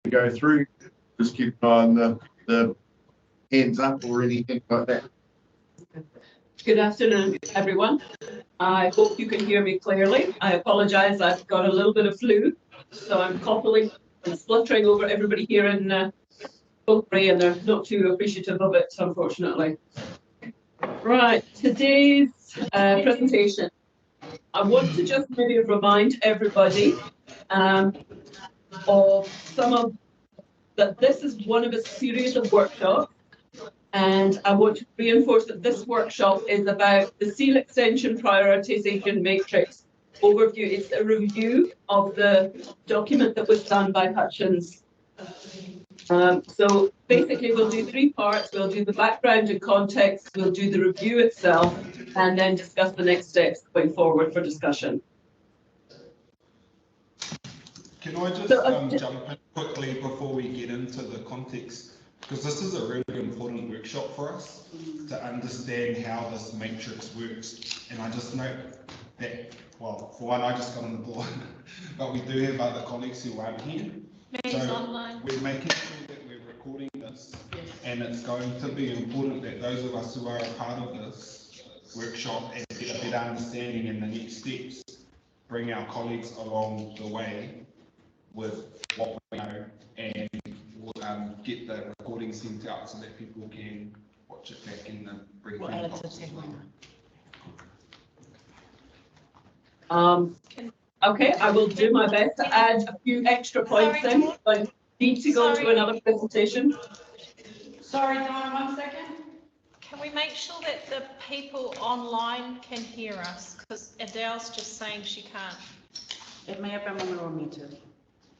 to go through, just keep an eye on the hands up or anything like that. Good afternoon, everyone. I hope you can hear me clearly. I apologise, I've got a little bit of flu, so I'm coughing and spluttering over everybody here in Koukou, and they're not too appreciative of it, unfortunately. Right, today's presentation. I want to just maybe remind everybody of some of that this is one of a series of workshops, and I want to reinforce that this workshop is about the seal extension prioritization matrix overview. It's a review of the document that was done by Hutchins. So basically we'll do three parts. We'll do the background and context, we'll do the review itself, and then discuss the next steps going forward for discussion. Can I just jump in quickly before we get into the context? Because this is a really important workshop for us to understand how this matrix works. And I just note that, well, for one, I just got on the board, but we do have other colleagues who aren't here. So we're making sure that we're recording this, and it's going to be important that those of us who are a part of this workshop and get a better understanding in the next steps, bring our colleagues along the way with what we know, and we'll get the recording sent out so that people can watch it back in the briefing box. Okay, I will do my best to add a few extra points in. I need to go to another presentation. Sorry, Dawn, 1 second. Can we make sure that the people online can hear us? Because Adele's just saying she can't. It may have been when we were muted.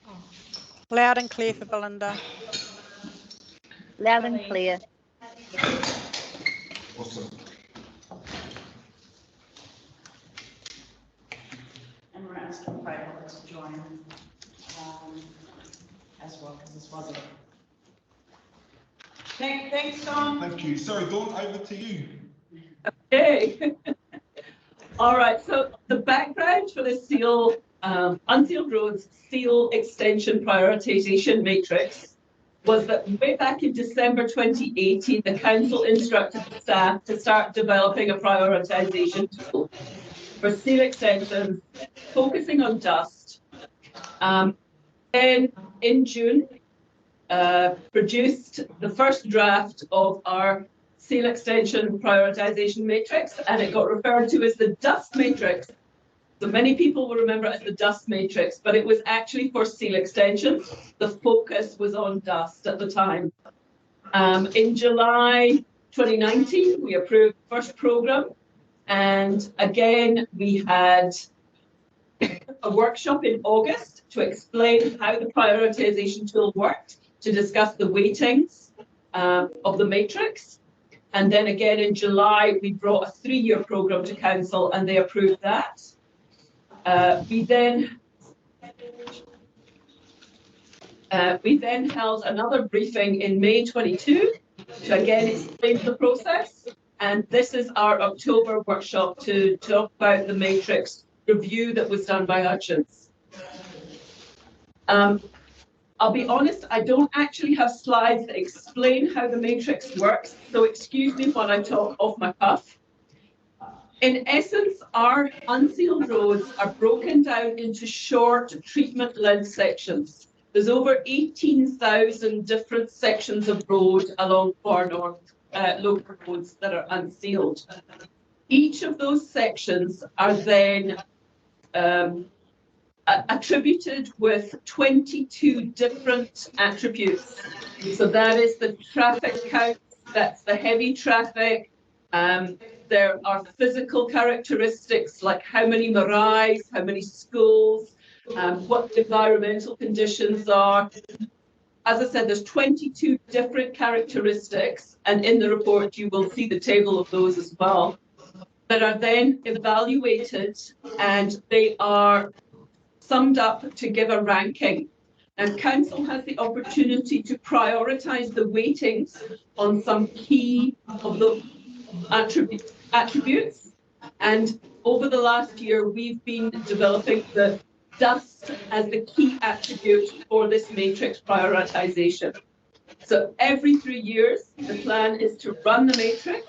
Oh. Loud and clear for Belinda. Loud and clear. Awesome. And we're asking Michael to join as well, because this wasn't. Thanks, Dawn. Thank you. Sorry, Dawn, over to you. Okay. All right, so the background for the seal, Unsealed Roads Seal Extension Prioritization Matrix was that way back in December 2018, the Council instructed the staff to start developing a prioritization tool for seal extensions, focusing on dust. Then in June, produced the first draft of our seal extension prioritization matrix, and it got referred to as the dust matrix. So many people will remember it as the dust matrix, but it was actually for seal extensions. The focus was on dust at the time. In July 2019, we approved the first program, and again, we had a workshop in August to explain how the prioritization tool worked, to discuss the weightings of the matrix. And then again in July, we brought a 3-year program to Council and they approved that. We then held another briefing in May 22 to again explain the process. And this is our October workshop to talk about the matrix review that was done by Hutchins. I'll be honest, I don't actually have slides that explain how the matrix works, so excuse me while I talk off my cuff. In essence, our unsealed roads are broken down into short treatment length sections. There's over 18,000 different sections of road along Far North local roads that are unsealed. Each of those sections are then attributed with 22 different attributes. So that is the traffic count, that's the heavy traffic. There are physical characteristics like how many maraes, how many schools, what the environmental conditions are. As I said, there's 22 different characteristics, and in the report you will see the table of those as well, that are then evaluated, and they are summed up to give a ranking. And Council has the opportunity to prioritise the weightings on some key of the attributes. And over the last year, we've been developing the dust as the key attribute for this matrix prioritization. So every 3 years, the plan is to run the matrix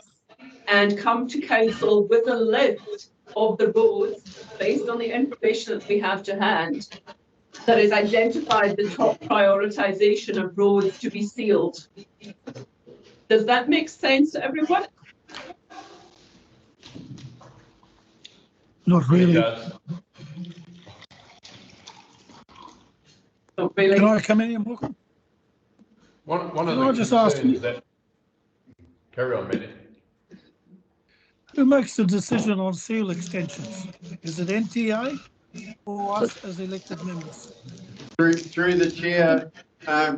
and come to council with a list of the roads based on the information that we have to hand that has identified the top prioritization of roads to be sealed. Does that make sense to everyone? Not really. Not really. Can I come in here, Malcolm? One of Can the I just ask concerns you- that, carry on, Manny. Who makes the decision on seal extensions? Is it NTA or us as elected members? Through the chair,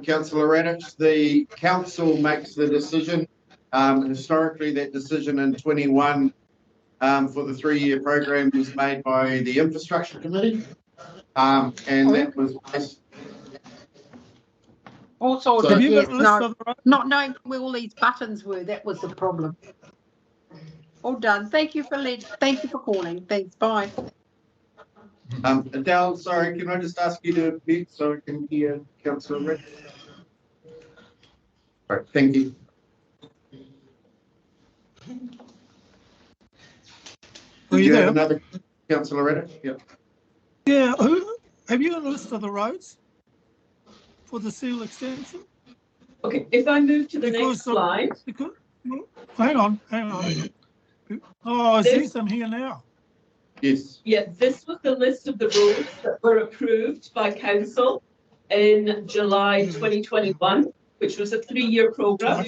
councillor Radish, the council makes the decision. Historically, that decision in 21 for the 3-year program was made by the infrastructure committee. And that was based. Also, So- Have you yes, got a list no, of the roads? not knowing where all these buttons were, that was the problem. All done. Thank you for calling. Thanks. Bye. Adele, sorry, can I just ask you to mute so I can hear councillor Radish? All right, thank you. Are Did you you have there? another councillor Radish? Yeah. Yeah. Have you got a list of the roads for the seal extension? Okay, if I move to the Because next slide. well, hang on. Oh, I see This- some here now. Yes. Yeah, this was the list of the roads that were approved by council in July 2021, which was a 3-year program.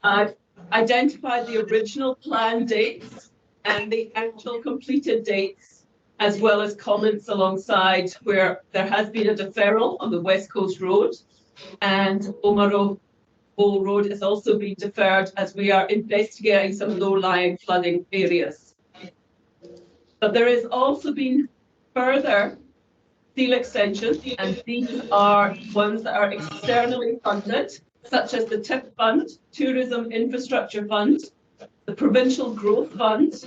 I've identified the original plan dates and the actual completed dates, as well as comments alongside where there has been a deferral on the West Coast Road, and Omaro Bowl Road has also been deferred as we are investigating some low-lying flooding areas. But there has also been further seal extensions, and these are ones that are externally funded, such as the TIP Fund, Tourism Infrastructure Fund, the Provincial Growth Fund,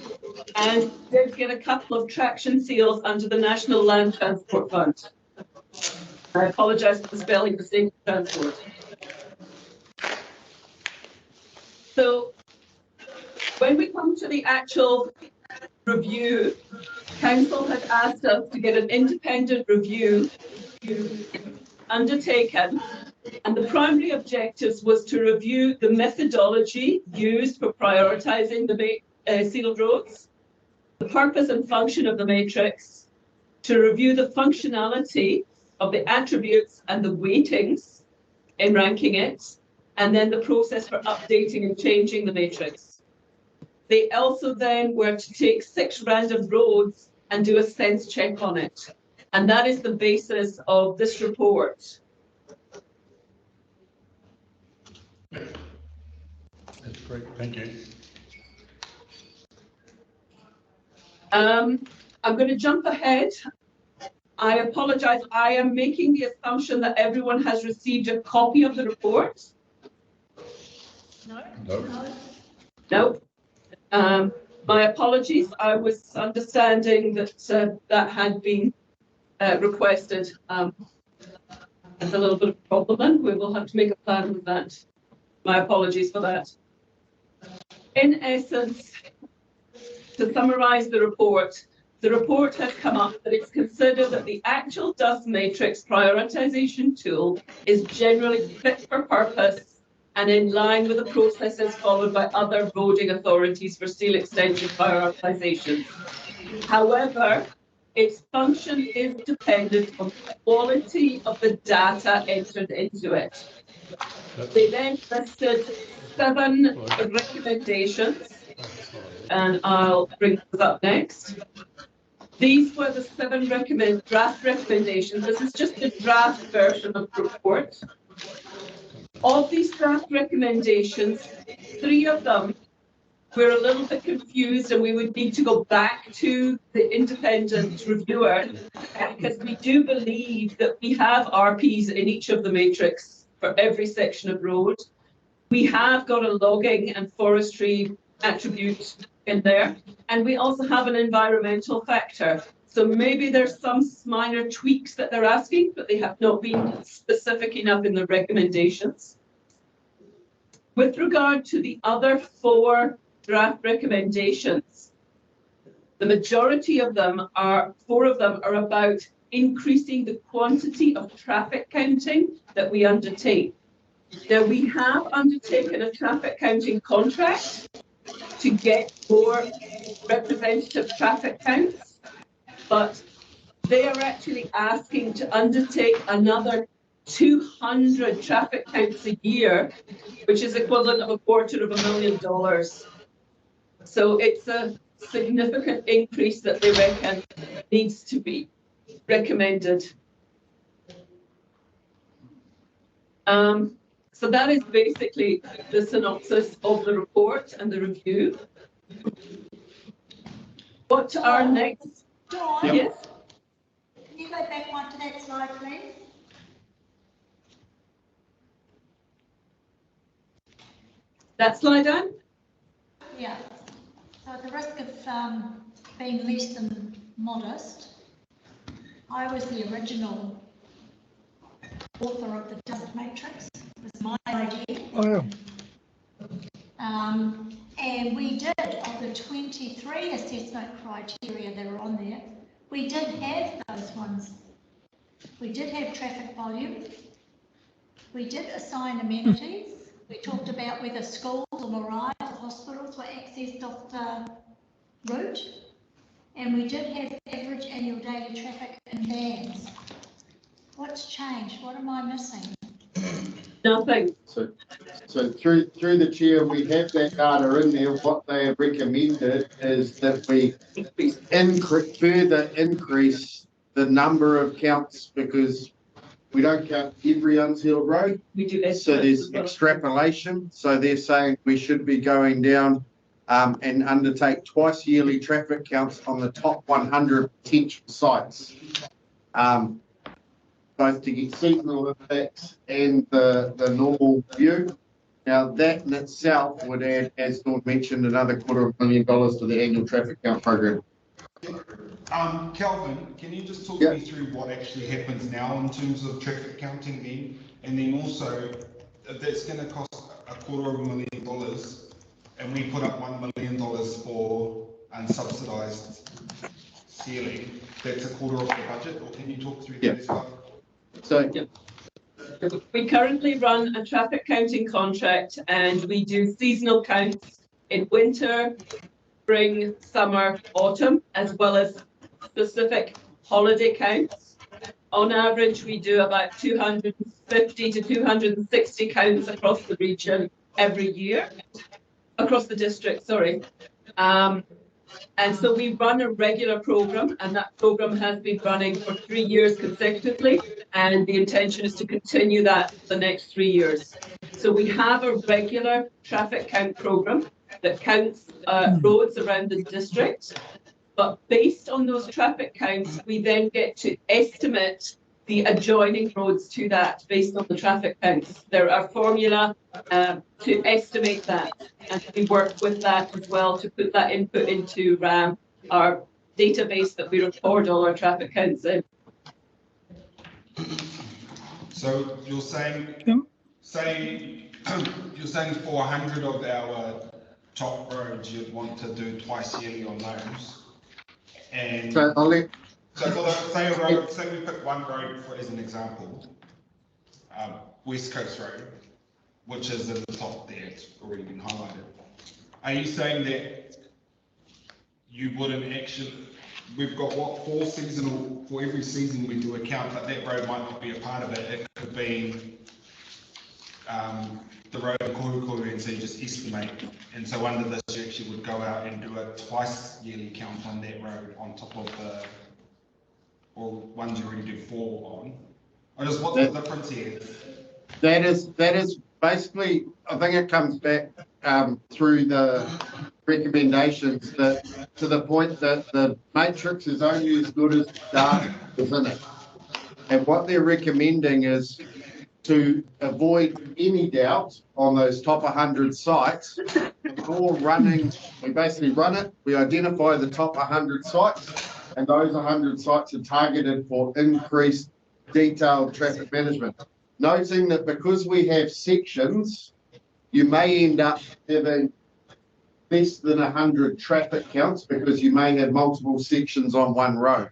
and did get a couple of traction seals under the National Land Transport Fund. I apologise for the spelling mistake of transport. So when we come to the actual review, council had asked us to get an independent review undertaken, and the primary objectives was to review the methodology used for prioritising the sealed roads, the purpose and function of the matrix, to review the functionality of the attributes and the weightings in ranking it, and then the process for updating and changing the matrix. They also then were to take 6 random roads and do a sense check on it. And that is the basis of this report. That's great, thank you. I'm going to jump ahead. I apologize. I am making the assumption that everyone has received a copy of the report. No. No. My apologies. I was understanding that that had been requested. It's a little bit of a problem, and we will have to make a plan with that. My apologies for that. In essence, to summarise the report has come up that it's considered that the actual dust matrix prioritisation tool is generally fit for purpose and in line with the processes followed by other roading authorities for seal extension prioritisation. However, its function is dependent on the quality of the data entered into it. They then listed 7 recommendations, and I'll bring those up next. These were the 7 draft recommendations. This is just the draft version of the report. Of these draft recommendations, 3 of them we're a little bit confused, and we would need to go back to the independent reviewer, because we do believe that we have RPs in each of the matrix for every section of road. We have got a logging and forestry attribute in there, and we also have an environmental factor. So maybe there's some minor tweaks that they're asking, but they have not been specific enough in the recommendations. With regard to the other 4 draft recommendations, the majority of them are, 4 of them are about increasing the quantity of traffic counting that we undertake. Now, we have undertaken a traffic counting contract to get more representative traffic counts, but they are actually asking to undertake another 200 traffic counts a year, which is equivalent of $250,000. So it's a significant increase that they reckon needs to be recommended. So that is basically the synopsis of the report and the review. What are next? Dawn, Yes? can you go back one to that slide, please? That slide down? Yeah. So at the risk of being less than modest, I was the original author of the dust matrix. It was my idea. Oh, yeah. And we did, of the 23 assessment criteria that are on there, we did have those ones. We did have traffic volume. We did assign amenities. We talked about whether schools or marae or hospitals were accessed off the route. And we did have average annual daily traffic in vans. What's changed? What am I missing? Nothing. So through the chair, we have that data in there. What they have recommended is that we further increase the number of counts, because we don't count every unsealed road. We do. So there's extrapolation. So they're saying we should be going down and undertake twice yearly traffic counts on the top 100 potential sites. Both to get seasonal impacts and the normal view. Now that in itself would add, as Dawn mentioned, another $250,000 to the annual traffic count program. Calvin, can you just talk Yeah. me through what actually happens now in terms of traffic counting then? And then also, if that's going to cost $250,000 and we put up $1 million for unsubsidised sealing, that's a quarter of the budget, or can you talk through that as well? So we currently run a traffic counting contract, and we do seasonal counts in winter, spring, summer, autumn, as well as specific holiday counts. On average, we do about 250 to 260 counts across the region every year, across the district, sorry. And so we run a regular program, and that program has been running for 3 years consecutively, and the intention is to continue that for the next 3 years. So we have a regular traffic count program that counts roads around the district, but based on those traffic counts, we then get to estimate the adjoining roads to that based on the traffic counts. There are formula to estimate that, and we work with that as well to put that input into our database that we record all our traffic counts in. So you're saying, you're saying for 100 of our top roads, you'd want to do twice yearly on those. And so I'll let. So for the, say a road, say we pick one road for as an example, West Coast Road, which is at the top there, it's already been highlighted. Are you saying that you wouldn't actually, we've got what, 4 seasonal, for every season we do a count, but that road might not be a part of it. It could be the road in Koukou, and so you just estimate. And so under this, you actually would go out and do a twice yearly count on that road on top of the, or ones you already did 4 on. Or just what's the difference here? That is basically, I think it comes back through the recommendations that to the point that the matrix is only as good as data is in it. And what they're recommending is to avoid any doubt on those top 100 sites. Before running, we basically run it, we identify the top 100 sites, and those 100 sites are targeted for increased detailed traffic management. Noting that because we have sections, you may end up having less than 100 traffic counts because you may have multiple sections on one road.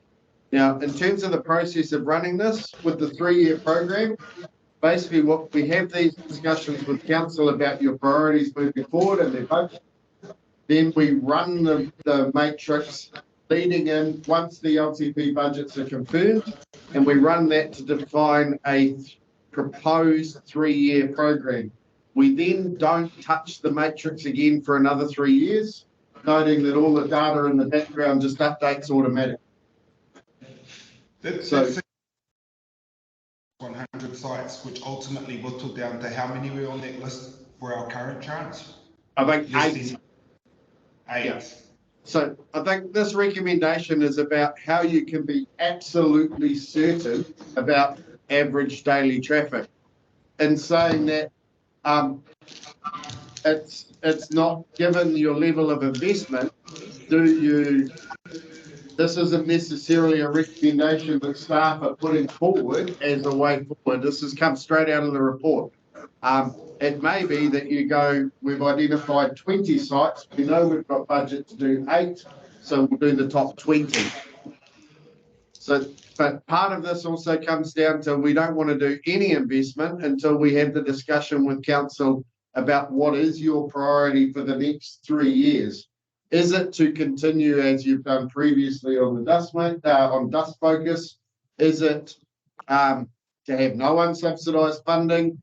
Now, in terms of the process of running this with the 3-year program, basically what we have these discussions with council about your priorities moving forward and their budget. Then we run the matrix leading in once the LTP budgets are confirmed, and we run that to define a proposed 3-year program. We then don't touch the matrix again for another 3 years, noting that all the data in the background just updates automatically. So 100 sites, which ultimately whittled down to how many were on that list for our current tranche? I think 8. 8. Yeah. So I think this recommendation is about how you can be absolutely certain about average daily traffic. In saying that it's not given your level of investment, this isn't necessarily a recommendation that staff are putting forward as a way forward. This has come straight out of the report. It may be that you go, we've identified 20 sites, we know we've got budget to do 8, so we'll do the top 20. So, but part of this also comes down to we don't want to do any investment until we have the discussion with council about what is your priority for the next 3 years. Is it to continue as you've done previously on the dust focus? Is it to have no unsubsidised funding?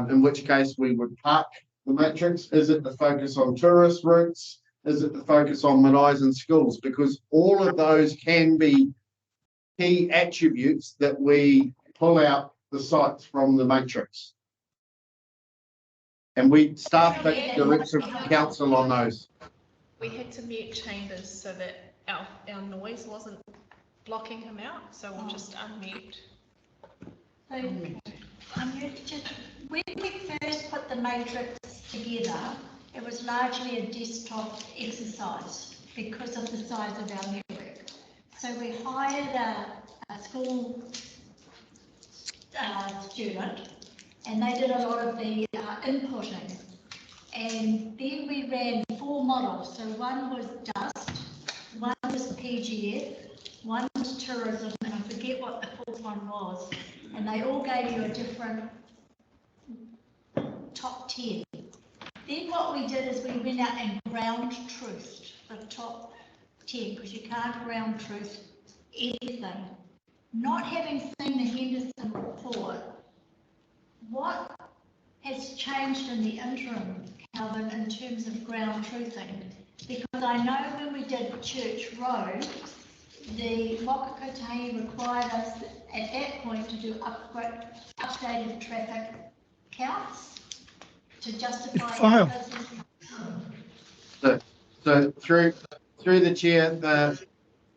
In which case we would park the matrix. Is it the focus on tourist routes? Is it the focus on maraes and schools? Because all of those can be key attributes that we pull out the sites from the matrix. And we staff take direction from council on those. We had to mute Chambers so that our noise wasn't blocking him out, so we'll just unmute. When we first put the matrix together, it was largely a desktop exercise because of the size of our network. So we hired a school student, and they did a lot of the inputting. And then we ran 4 models. So one was dust, one was PGF, one was tourism, and I forget what the 4th one was. And they all gave you a different top 10. Then what we did is we went out and ground truthed the top 10, because you can't ground truth anything. Not having seen the Henderson report, what has changed in the interim, Calvin, in terms of ground truthing? Because I know when we did Church Road, the Whakakotahi required us at that point to do updated traffic counts to justify. So through the chair, the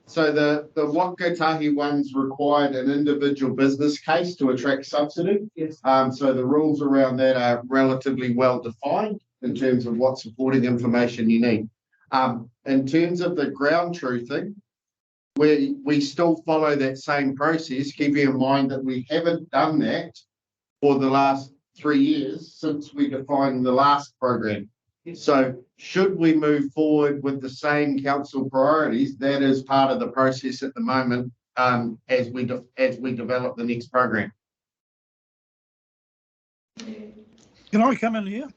Whakakotahi ones required an individual business case to attract subsidy. Yes. So the rules around that are relatively well defined in terms of what supporting information you need. In terms of the ground truthing, we still follow that same process, keeping in mind that we haven't done that for the last 3 years since we defined the last program. So should we move forward with the same council priorities, that is part of the process at the moment as we develop the next program. Can I come in here?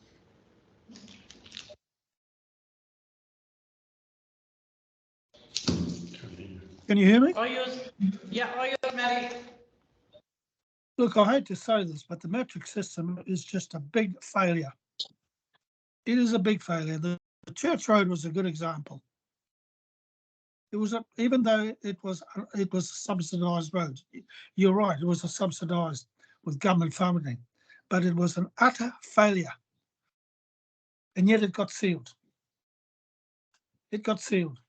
Can you hear me? Matty. Look, I hate to say this, but the metric system is just a big failure. It is a big failure. The Church Road was a good example. It was even though it was a subsidised road. You're right, it was a subsidised with government funding, but it was an utter failure. And yet it got sealed. It got sealed.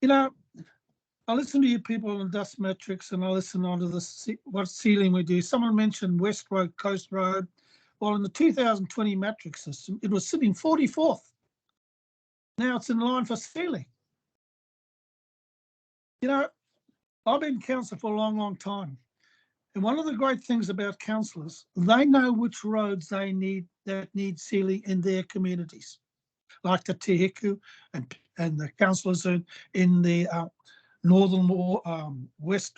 You know, I listen to you people on dust metrics, and I listen on to the what sealing we do. Someone mentioned West Road, Coast Road. Well, in the 2020 metric system, it was sitting 44th. Now it's in line for sealing. You know, I've been councillor for a long, long time. And one of the great things about councillors, they know which roads they need that need sealing in their communities, like the Te Hiku and the councillors in the northern west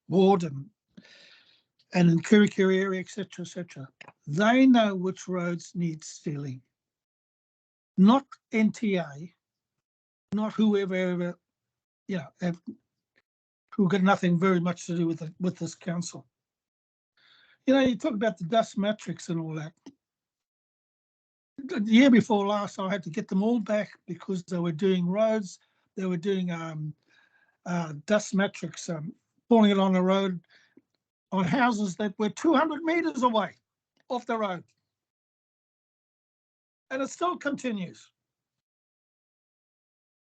ward and in Kirikiri area, etc., etc. They know which roads need sealing, not NTA, not whoever, who got nothing very much to do with this council. You talk about the dust matrix and all that. The year before last, I had to get them all back because they were doing roads, they were doing dust matrix, pulling it on the road on houses that were 200 metres away off the road. And it still continues.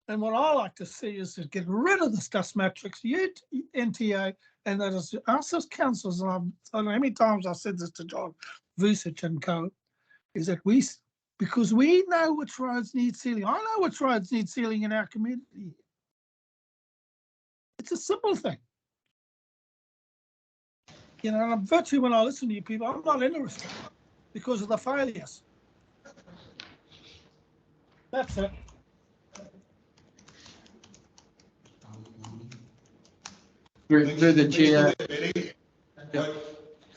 And what I like to see is to get rid of this dust matrix, NTA, and that is us as councillors, and I don't know how many times I've said this to John Vucic and co, is that because we know which roads need sealing. I know which roads need sealing in our community. It's a simple thing. And virtually when I listen to you people, I'm not interested because of the failures. That's it. Through the chair.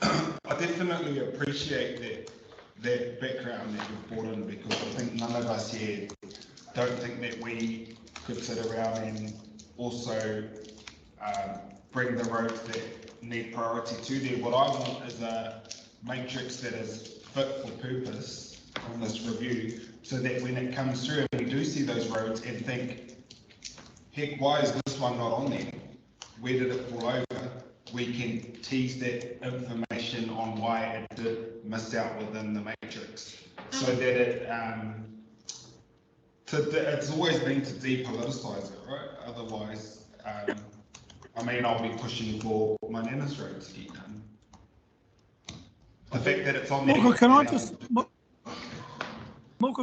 I definitely appreciate that background that you've brought in, because I think none of us here don't think that we could sit around and also bring the roads that need priority to there. What I want is a matrix that is fit for purpose on this review, so that when it comes through and we do see those roads and think, heck, why is this one not on there? Where did it fall over? We can tease that information on why it did miss out within the matrix, so that it's always been to depoliticise it, right? Otherwise, I'll be pushing for my Nana's road to get done. The fact that it's on there. Koukou,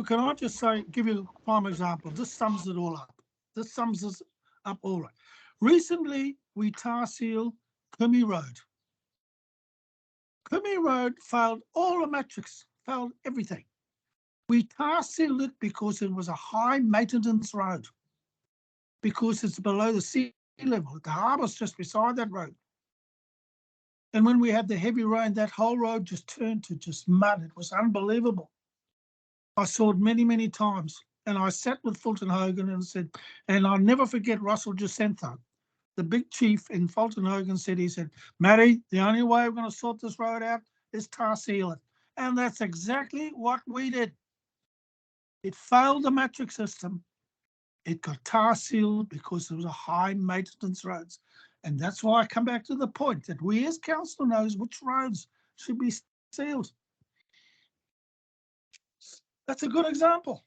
can I just say, give you a prime example? This sums it all up. This sums us up all right. Recently, we tar sealed Kumi Road. Kumi Road failed all the metrics, failed everything. We tar sealed it because it was a high maintenance road, because it's below the sea level. The harbour's just beside that road. And when we had the heavy rain, that whole road just turned to just mud. It was unbelievable. I saw it many, many times. And I sat with Fulton Hogan and said, and I'll never forget Russell Jacinto, the big chief in Fulton Hogan said, Matty, the only way we're going to sort this road out is tar seal it. And that's exactly what we did. It failed the metric system. It got tar sealed because it was a high maintenance roads. And that's why I come back to the point that we as council knows which roads should be sealed. That's a good example.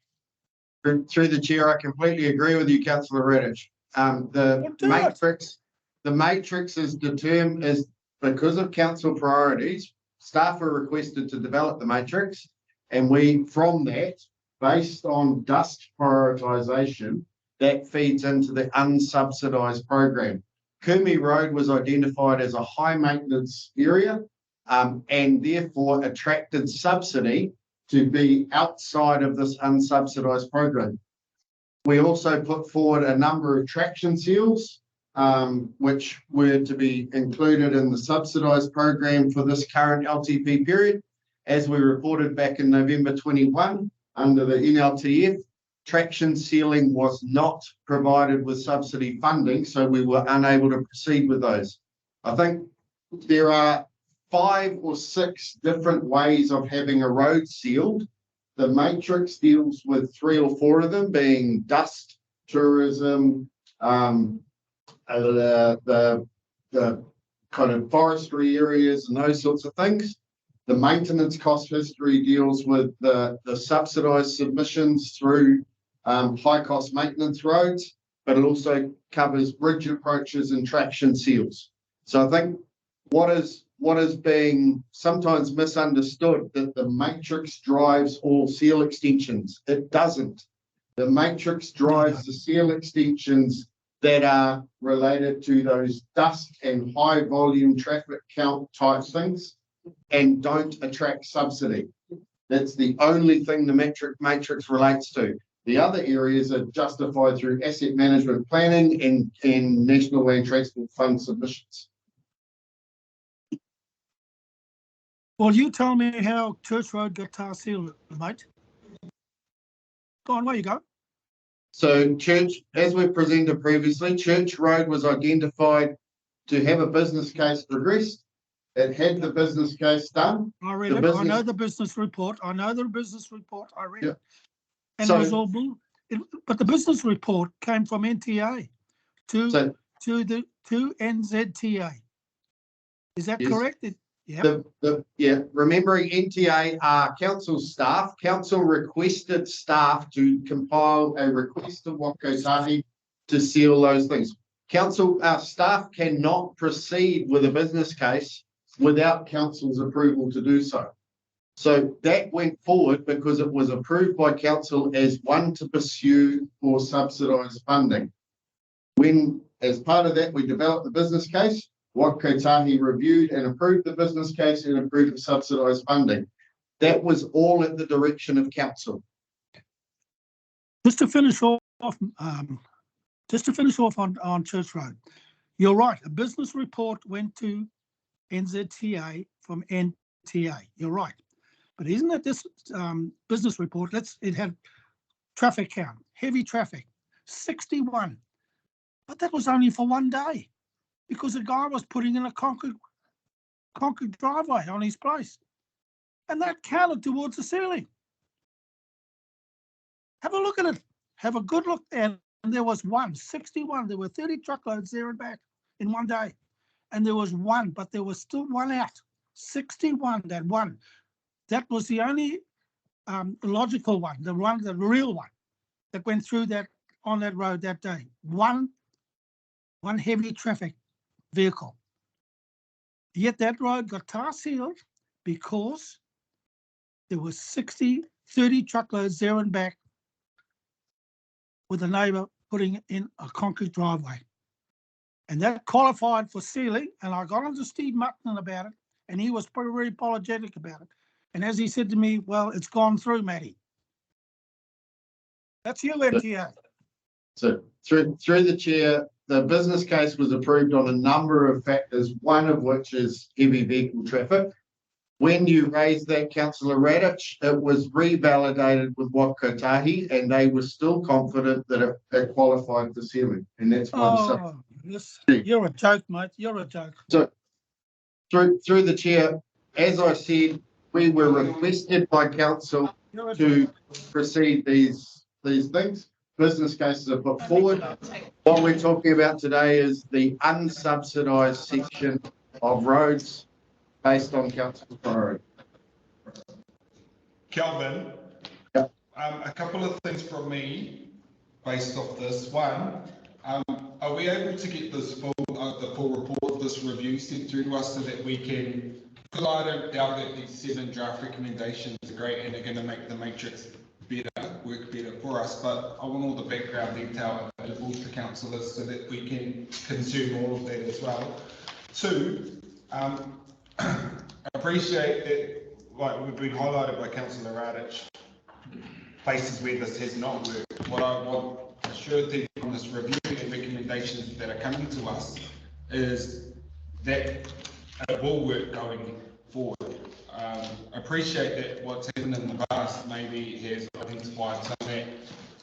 Through the chair, I completely agree with you, Councillor Redditch. The matrix is determined as because of council priorities. Staff are requested to develop the matrix, and we, from that, based on dust prioritisation, that feeds into the unsubsidised program. Kumi Road was identified as a high maintenance area, and therefore attracted subsidy to be outside of this unsubsidised program. We also put forward a number of traction seals, which were to be included in the subsidised program for this current LTP period. As we reported back in November 21, under the NLTF, traction sealing was not provided with subsidy funding, so we were unable to proceed with those. I think there are 5 or 6 different ways of having a road sealed. The matrix deals with 3 or 4 of them, being dust, tourism, the kind of forestry areas and those sorts of things. The maintenance cost history deals with the subsidised submissions through high cost maintenance roads, but it also covers bridge approaches and traction seals. So I think what is being sometimes misunderstood, that the matrix drives all seal extensions. It doesn't. The matrix drives the seal extensions that are related to those dust and high volume traffic count type things and don't attract subsidy. That's the only thing the matrix relates to. The other areas are justified through asset management planning and National Land Transport Fund submissions. Well, you tell me how Church Road got tar sealed, mate. Go on, where you go. So Church, as we presented previously, Church Road was identified to have a business case progressed. It had the business case done. I read it. I know the business report. I know the business report. I read it. And it was all bull. But the business report came from NTA to NZTA. Is that correct? Yeah. Remembering NTA are council staff. Council requested staff to compile a request to Wakotahi to seal those things. Council staff cannot proceed with a business case without council's approval to do so. So that went forward because it was approved by council as one to pursue for subsidised funding. When, as part of that, we developed the business case, Wakotahi reviewed and approved the business case and approved the subsidised funding. That was all at the direction of council. Just to finish off on Church Road, you're right. A business report went to NZTA from NTA. You're right. But isn't it this business report? It had traffic count, heavy traffic, 61. But that was only for one day because the guy was putting in a concrete driveway on his place. And that counted towards the ceiling. Have a look at it. Have a good look. And there was 61. There were 30 truckloads there and back in one day. And there was one, but there was still one out. 61, that one. That was the only logical one, the real one that went through that on that road that day. One heavy traffic vehicle. Yet that road got tar sealed because there was 30 truckloads there and back with a neighbour putting in a concrete driveway. And that qualified for sealing, and I got on to Steve Mutton about it, and he was very apologetic about it. And as he said to me, well, it's gone through, Matty. That's you, NTA. So through the chair, the business case was approved on a number of factors, one of which is heavy vehicle traffic. When you raised that, Councillor Radich, it was revalidated with Wakotahi, and they were still confident that it qualified for sealing. And that's why you're a joke, mate. You're a joke. So through the chair, as I said, we were requested by council to proceed these things. Business cases are put forward. What we're talking about today is the unsubsidised section of roads based on council's priority. Kelvin, yep. A couple of things from me based off this. One, are we able to get this the full report, this review sent through to us so that we can, because I don't doubt that these 7 draft recommendations are great and they're going to make the matrix work better for us, but I want all the background detail available to councillors so that we can consume all of that as well. 2, I appreciate that, like we've been highlighted by Councillor Radich, places where this has not worked. What I want assuredly from this review and recommendations that are coming to us is that it will work going forward. Appreciate that what's happened in the past maybe has identified some that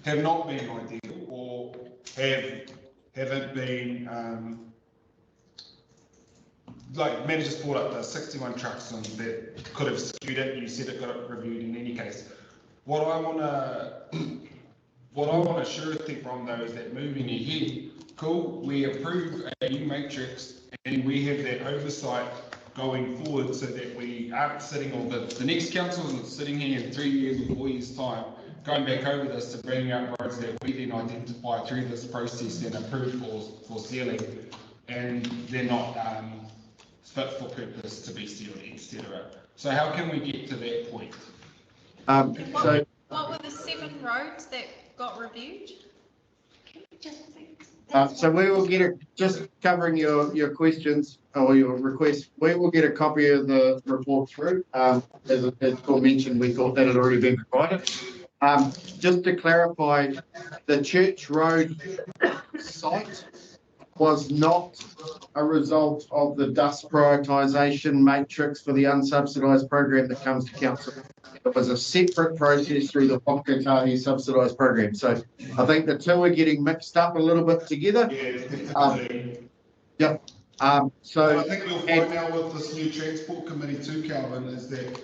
have not been ideal or haven't been like managers brought up the 61 trucks and that could have skewed it. You said it got reviewed in any case. What I want surety from those that moving ahead, cool, we approve a new matrix and we have that oversight going forward so that we aren't sitting, or the next council isn't sitting here in 3 years or 4 years time going back over this to bring up roads that we then identify through this process and approve for sealing, and they're not fit for purpose to be sealed, etc. So how can we get to that point? What were the 7 roads that got reviewed? So we will get it, just covering your questions or your requests, we will get a copy of the report through. As Paul mentioned, we thought that had already been provided. Just to clarify, the Church Road site was not a result of the dust prioritisation matrix for the unsubsidised program that comes to council. It was a separate process through the Whakatahi subsidised program. So I think the two are getting mixed up a little bit together. Yep. So I think you'll find now with this new transport committee too, Calvin, is that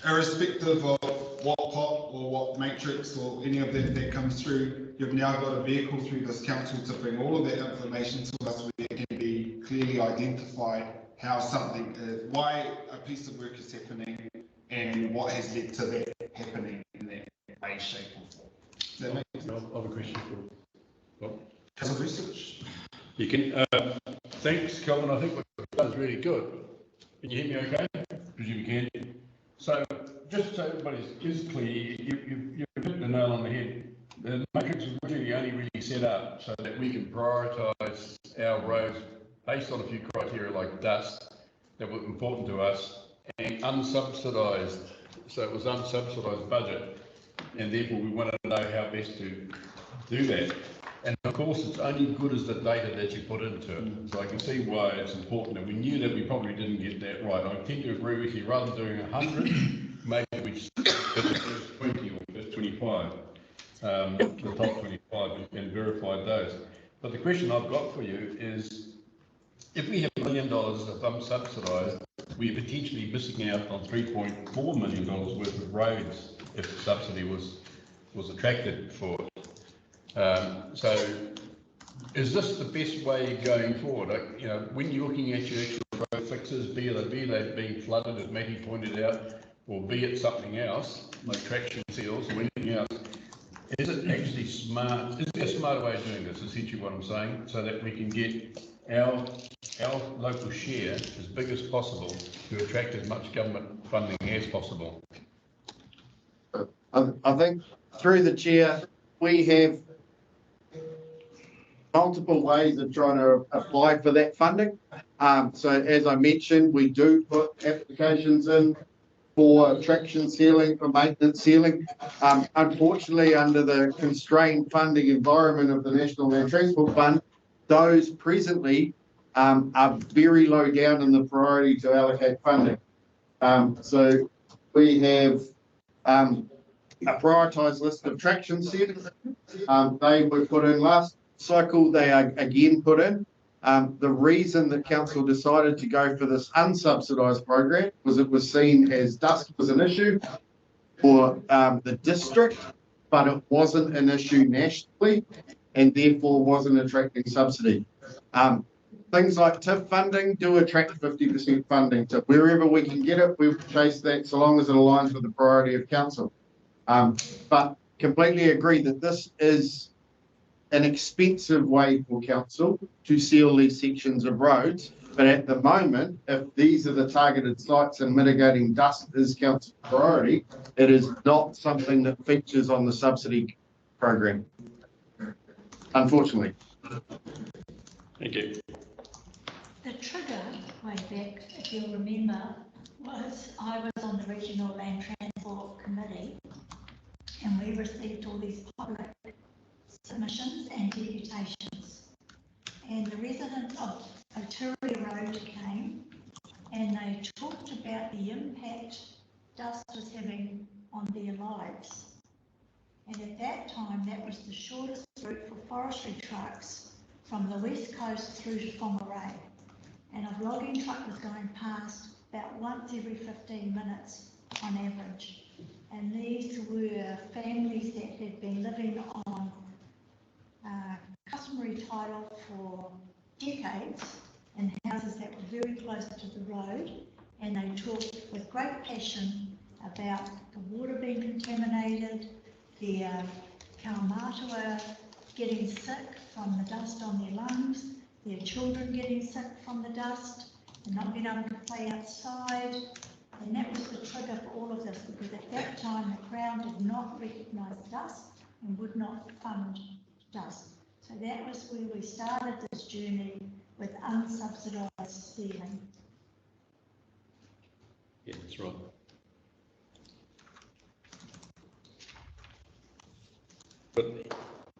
irrespective of what pot or what matrix or any of that comes through, you've now got a vehicle through this council to bring all of that information to us where it can be clearly identified how something, why a piece of work is happening and what has led to that happening in that way, shape or form. Does that make sense? I have a question for Bob. Because of research. You can, thanks, Calvin. I think what you've done is really good. Can you hear me okay? Presume you can. So, just so everybody is clear, you've hit the nail on the head. The matrix was really only really set up so that we can prioritise our roads based on a few criteria like dust that were important to us and unsubsidised. So it was unsubsidised budget, and therefore we wanted to know how best to do that. And of course, it's only good as the data that you put into it. So I can see why it's important. And we knew that we probably didn't get that right. I tend to agree with you. Rather than doing 100, maybe we just get the first 20 or first 25, the top 25, and verified those. But the question I've got for you is, if we have $1 million of unsubsidised, we're potentially missing out on $3.4 million worth of roads if the subsidy was attracted for it. So is this the best way going forward? You know, when you're looking at your actual road fixes, be they being flooded, as Matty pointed out, or be it something else, like traction seals or anything else, is it actually smart? Is there a smarter way of doing this, essentially what I'm saying, so that we can get our local share as big as possible to attract as much government funding as possible? I think through the chair, we have multiple ways of trying to apply for that funding. So as I mentioned, we do put applications in for traction sealing, for maintenance sealing. Unfortunately, under the constrained funding environment of the National Land Transport Fund, those presently are very low down in the priority to allocate funding. So we have a prioritised list of traction sealers. They were put in last cycle, they are again put in. The reason that council decided to go for this unsubsidised program was it was seen as dust was an issue for the district, but it wasn't an issue nationally and therefore wasn't attracting subsidy. Things like TIF funding do attract 50% funding. So wherever we can get it, we'll chase that so long as it aligns with the priority of council. But completely agree that this is an expensive way for council to seal these sections of roads. But at the moment, if these are the targeted sites and mitigating dust is council priority, it is not something that features on the subsidy program, unfortunately. Thank you. The trigger, way back, if you'll remember, was I was on the Regional Land Transport Committee and we received all these public submissions and deputations. And the residents of Oturi Road came and they talked about the impact dust was having on their lives. And at that time, that was the shortest route for forestry trucks from the west coast through to Whangarei. And a logging truck was going past about once every 15 minutes on average. And these were families that had been living on customary title for decades in houses that were very close to the road, and they talked with great passion about the water being contaminated, their kaumātua getting sick from the dust on their lungs, their children getting sick from the dust, and not being able to play outside. And that was the trigger for all of this, because at that time the Crown did not recognise dust and would not fund dust. So that was where we started this journey with unsubsidised stealing. Yeah, that's right. But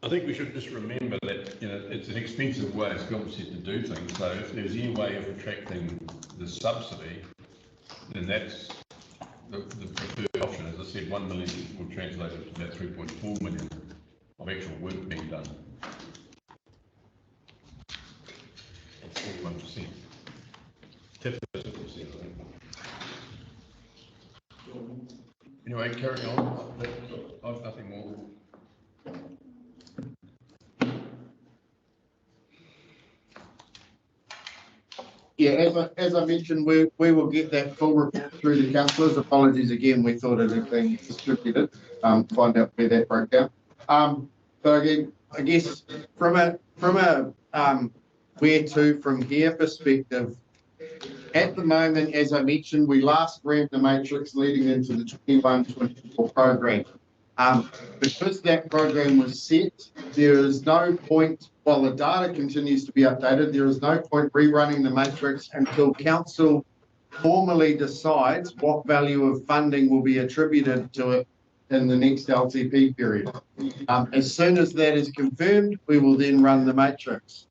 I think we should just remember that, you know, it's an expensive way, as Phil said, to do things. So if there's any way of attracting the subsidy, then that's the preferred option. As I said, 1 million will translate into about 3.4 million of actual work being done. That's 41%. 50%, I think. Anyway, carry on. I've nothing more. Yeah, as I mentioned, we will get that full report through the councillors. Apologies again, we thought it had been distributed. Find out where that broke down. But again, I guess from a where to from here perspective, at the moment, as I mentioned, we last ran the matrix leading into the 21-24 program. Because that program was set, there is no point, while the data continues to be updated, there is no point rerunning the matrix until council formally decides what value of funding will be attributed to it in the next LTP period. As soon as that is confirmed, we will then run the matrix.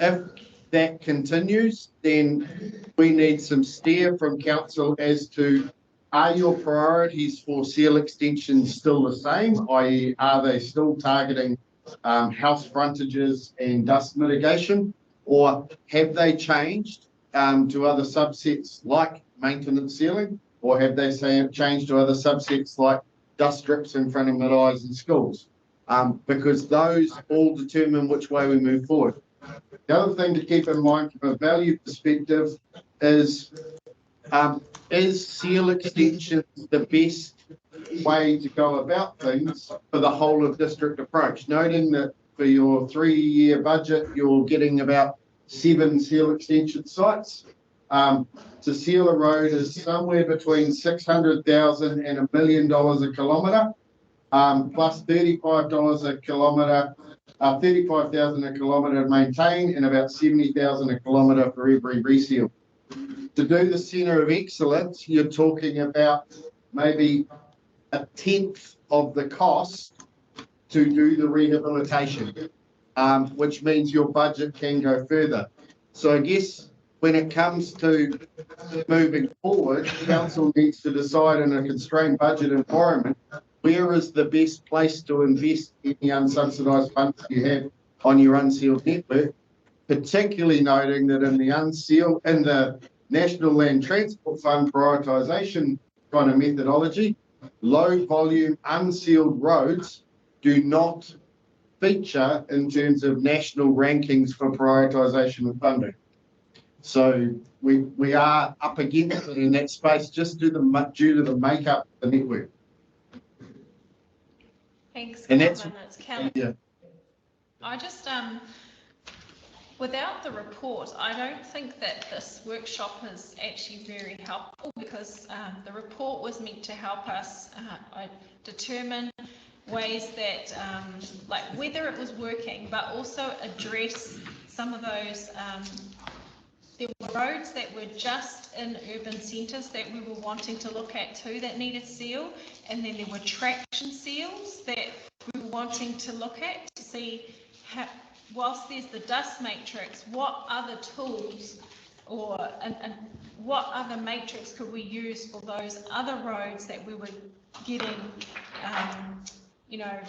If that continues, then we need some steer from council as to, are your priorities for seal extensions still the same, i.e. are they still targeting house frontages and dust mitigation, or have they changed to other subsets like maintenance sealing, or have they changed to other subsets like dust strips in front of mid-eyes and schools? Because those all determine which way we move forward. The other thing to keep in mind from a value perspective is seal extensions the best way to go about things for the whole of district approach? Noting that for your 3-year budget, you're getting about 7 seal extension sites. To seal a road is somewhere between $600,000 and $1 million a kilometre, plus $35 a kilometre. 35,000 a kilometre to maintain and about 70,000 a kilometre for every reseal. To do the centre of excellence, you're talking about maybe 1/10 of the cost to do the rehabilitation, which means your budget can go further. So I guess when it comes to moving forward, council needs to decide in a constrained budget environment, where is the best place to invest any unsubsidised funds you have on your unsealed network, particularly noting that in the National Land Transport Fund prioritisation kind of methodology, low volume unsealed roads do not feature in terms of national rankings for prioritisation of funding. So we are up against it in that space just due to the makeup of the network. Thanks, And Calvin. It's Calvin. Yeah. I just, without the report, I don't think that this workshop is actually very helpful, because the report was meant to help us determine ways that, like whether it was working, but also address some of those, there were roads that were just in urban centres that we were wanting to look at too that needed seal, and then there were traction seals that we were wanting to look at to see how, whilst there's the dust matrix, what other tools and what other matrix could we use for those other roads that we were getting, you know,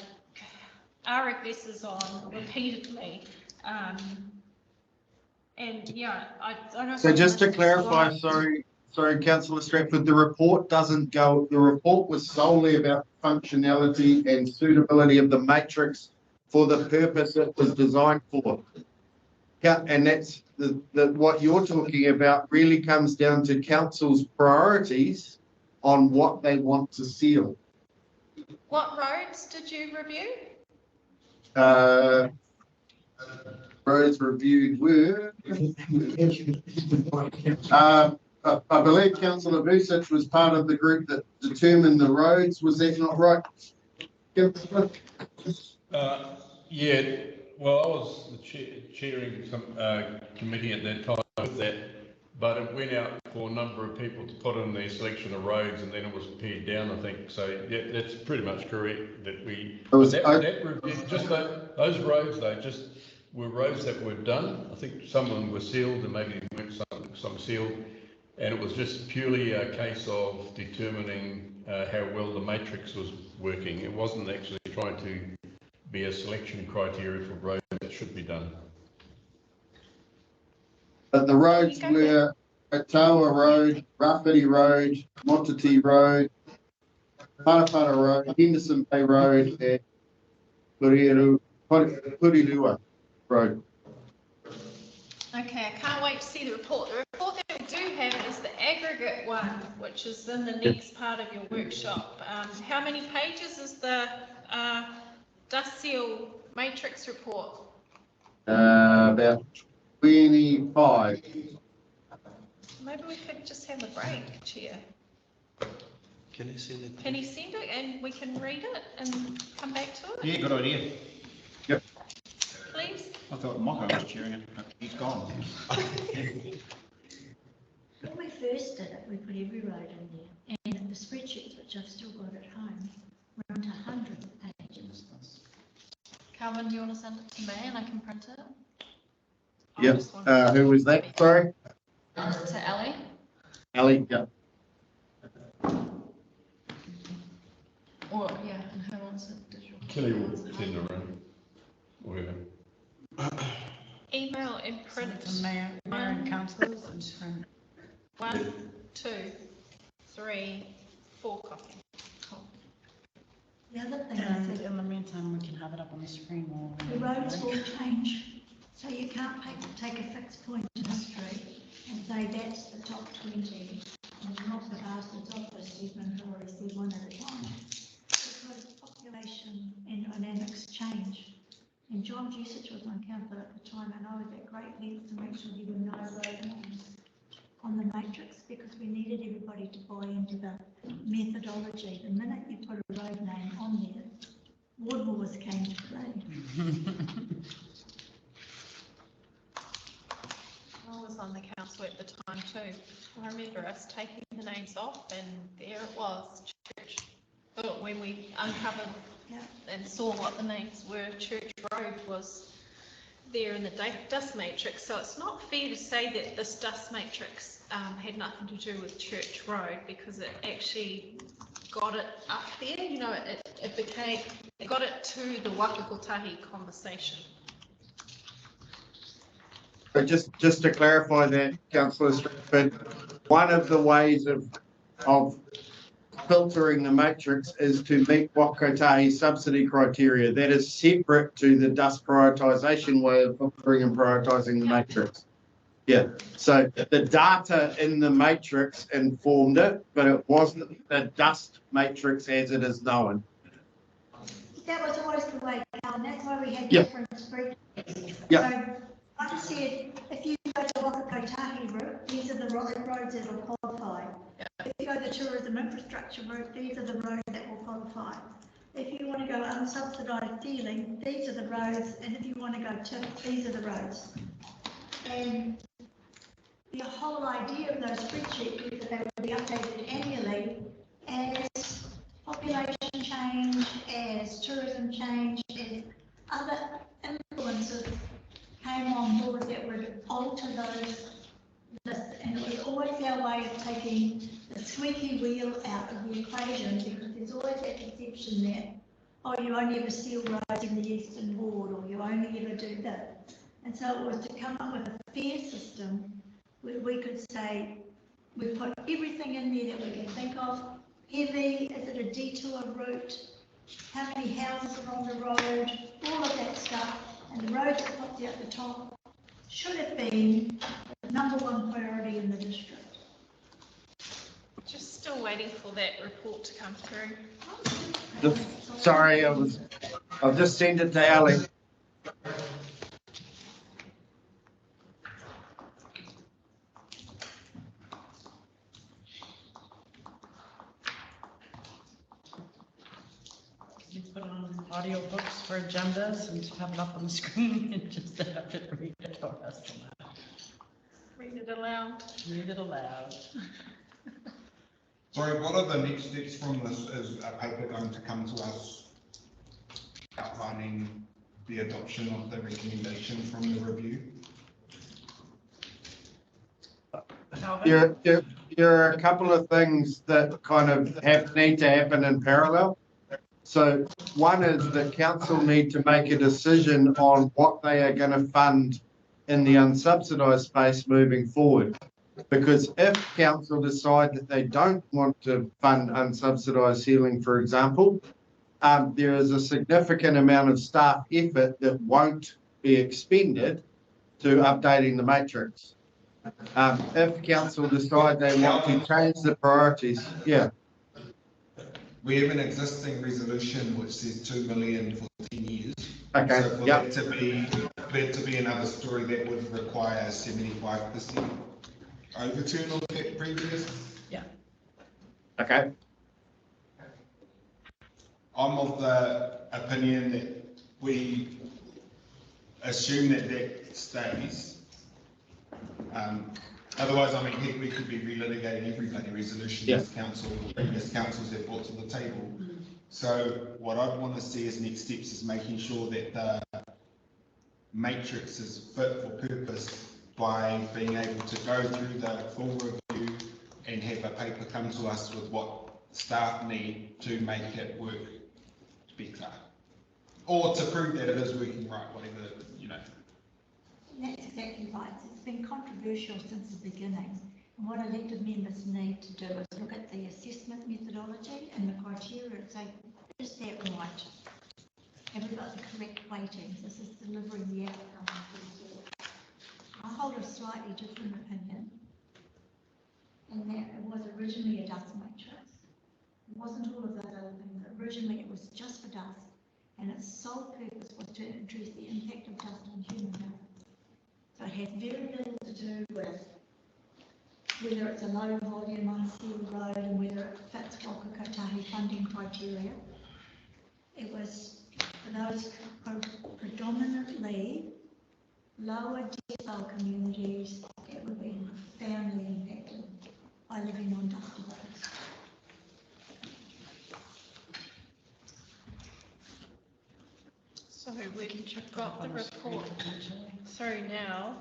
RFSs on repeatedly. And yeah, I don't know. So just to clarify, sorry, Councillor Stratford, the report was solely about functionality and suitability of the matrix for the purpose it was designed for. Yeah, and that's what you're talking about really comes down to council's priorities on what they want to seal. What roads did you review? Roads reviewed were, I believe Councillor Vucic was part of the group that determined the roads. Was that not right? Yeah, well, I was the chairing some committee at that time with that, but it went out for a number of people to put in their selection of roads, and then it was pared down, I think. So yeah, that's pretty much correct. That we that review, just those roads though, just were roads that were done. I think some of them were sealed, and maybe weren't some sealed, and it was just purely a case of determining how well the matrix was working. It wasn't actually trying to be a selection criteria for roads that should be done. But the roads were Atawa Road, Rafferty Road, Montati Road, Parapara Road, Henderson Bay Road, and Purirua Road. Okay, I can't wait to see the report. The report that we do have is the aggregate one, which is in the next part of your workshop. How many pages is the dust seal matrix report? About 25. Maybe we could just have a break, Chair. Can you send it? Can you send it and we can read it and come back to it? Yeah, good idea. Yep. Please? I thought Moko was chairing it, but he's gone. When we first did it, we put every road in there, and the spreadsheets, which I've still got at home, run to hundreds of pages. Calvin, do you want to send it to me and I can print it? Yep. Who was that? Sorry? To Ellie. Ali. Yeah. Or, yeah, and who wants it? Digital. Kelly will send it around. Whatever. Email and print. To mayor and councillors and print. 1, 2, 3, 4 copies. The other thing is And that in the meantime, we can have it up on the screen while the roads will change, so you can't take a fixed point in history and say that's the top 20, and not the Bastard's office, you've already said one at a time. Because population and dynamics change. And John Usage was on council at the time, and I was at great lengths to make sure there were no road names on the matrix, because we needed everybody to buy into the methodology. The minute you put a road name on there, ward wars came to play. I was on the council at the time too. I remember us taking the names off and there it was, Church. But when we uncovered and saw what the names were, Church Road was there in the dust matrix. So it's not fair to say that this dust matrix had nothing to do with Church Road, because it actually got it up there, you know, it got it to the Wakakotahi conversation. But just to clarify that, Councillor Stratford, one of the ways of filtering the matrix is to meet Wakakotahi subsidy criteria. That is separate to the dust prioritisation way of filtering and prioritising the matrix. Yeah, so the data in the matrix informed it, but it wasn't the dust matrix as it is known. That was always the way, and that's why we had different spreadsheets. Yeah. So I said, if you go to Wakakotahi route, these are the roads that will qualify. If you go the tourism infrastructure route, these are the roads that will qualify. If you want to go unsubsidised dealing, these are the roads, and if you want to go TIP, these are the roads. And the whole idea of those spreadsheets is that they will be updated annually as population change, as tourism change, as other influences came on board that would alter those lists. And it was always our way of taking the squeaky wheel out of the equation, because there's always that perception that, oh, you only ever seal roads in the eastern ward, or you only ever do that. And so it was to come up with a fair system where we could say, we put everything in there that we can think of. Heavy, is it a detour route? How many houses are on the road? All of that stuff. And the roads that popped out the top should have been the #1 priority in the district. Just still waiting for that report to come through. Sorry, I'll just send it to Ali. you put on audio books for agendas and to have it up on the screen and just have it read it to us. Read it aloud. Read it aloud. Sorry, what are the next steps from this? Is a paper going to come to us outlining the adoption of the recommendation from the review? There are a couple of things that kind of need to happen in parallel. So one is that council need to make a decision on what they are going to fund in the unsubsidised space moving forward. Because if council decide that they don't want to fund unsubsidised healing, for example, there is a significant amount of staff effort that won't be expended to updating the matrix. If council decide they want to change the priorities, yeah. We have an existing resolution which says 2 million for 10 years. Okay. So for that to be another story, that would require 75% overturn of that previous. Yeah. Okay. I'm of the opinion that we assume that that stays. Otherwise, I mean, we could be relitigating every bloody resolution this council, previous councils have brought to the table. So what I want to see as next steps is making sure that the matrix is fit for purpose by being able to go through the full review and have a paper come to us with what staff need to make it work better. Or to prove that it is working right, whatever, you know. That's exactly right. It's been controversial since the beginning. And what elected members need to do is look at the assessment methodology and the criteria and say, is that right? Have we got the correct weightings? This is delivering the outcome. I hold a slightly different opinion, and that it was originally a dust matrix. It wasn't all of those other things. Originally it was just for dust, and its sole purpose was to address the impact of dust on human health. So it has very little to do with whether it's a low volume unsealed road and whether it fits Waka Kotahi funding criteria. It was for those predominantly lower decile communities that would be profoundly impacted by living on dusty roads. So we've got the report through now.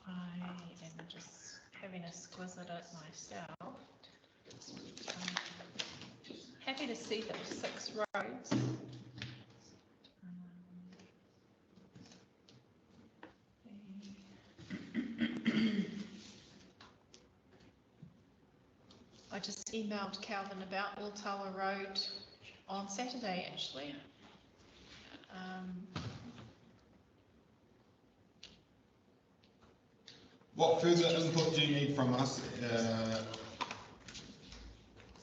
I am just having a squiz at it myself. Happy to see that 6 roads. I just emailed Calvin about Ultawa Road on Saturday, actually. What further input do you need from us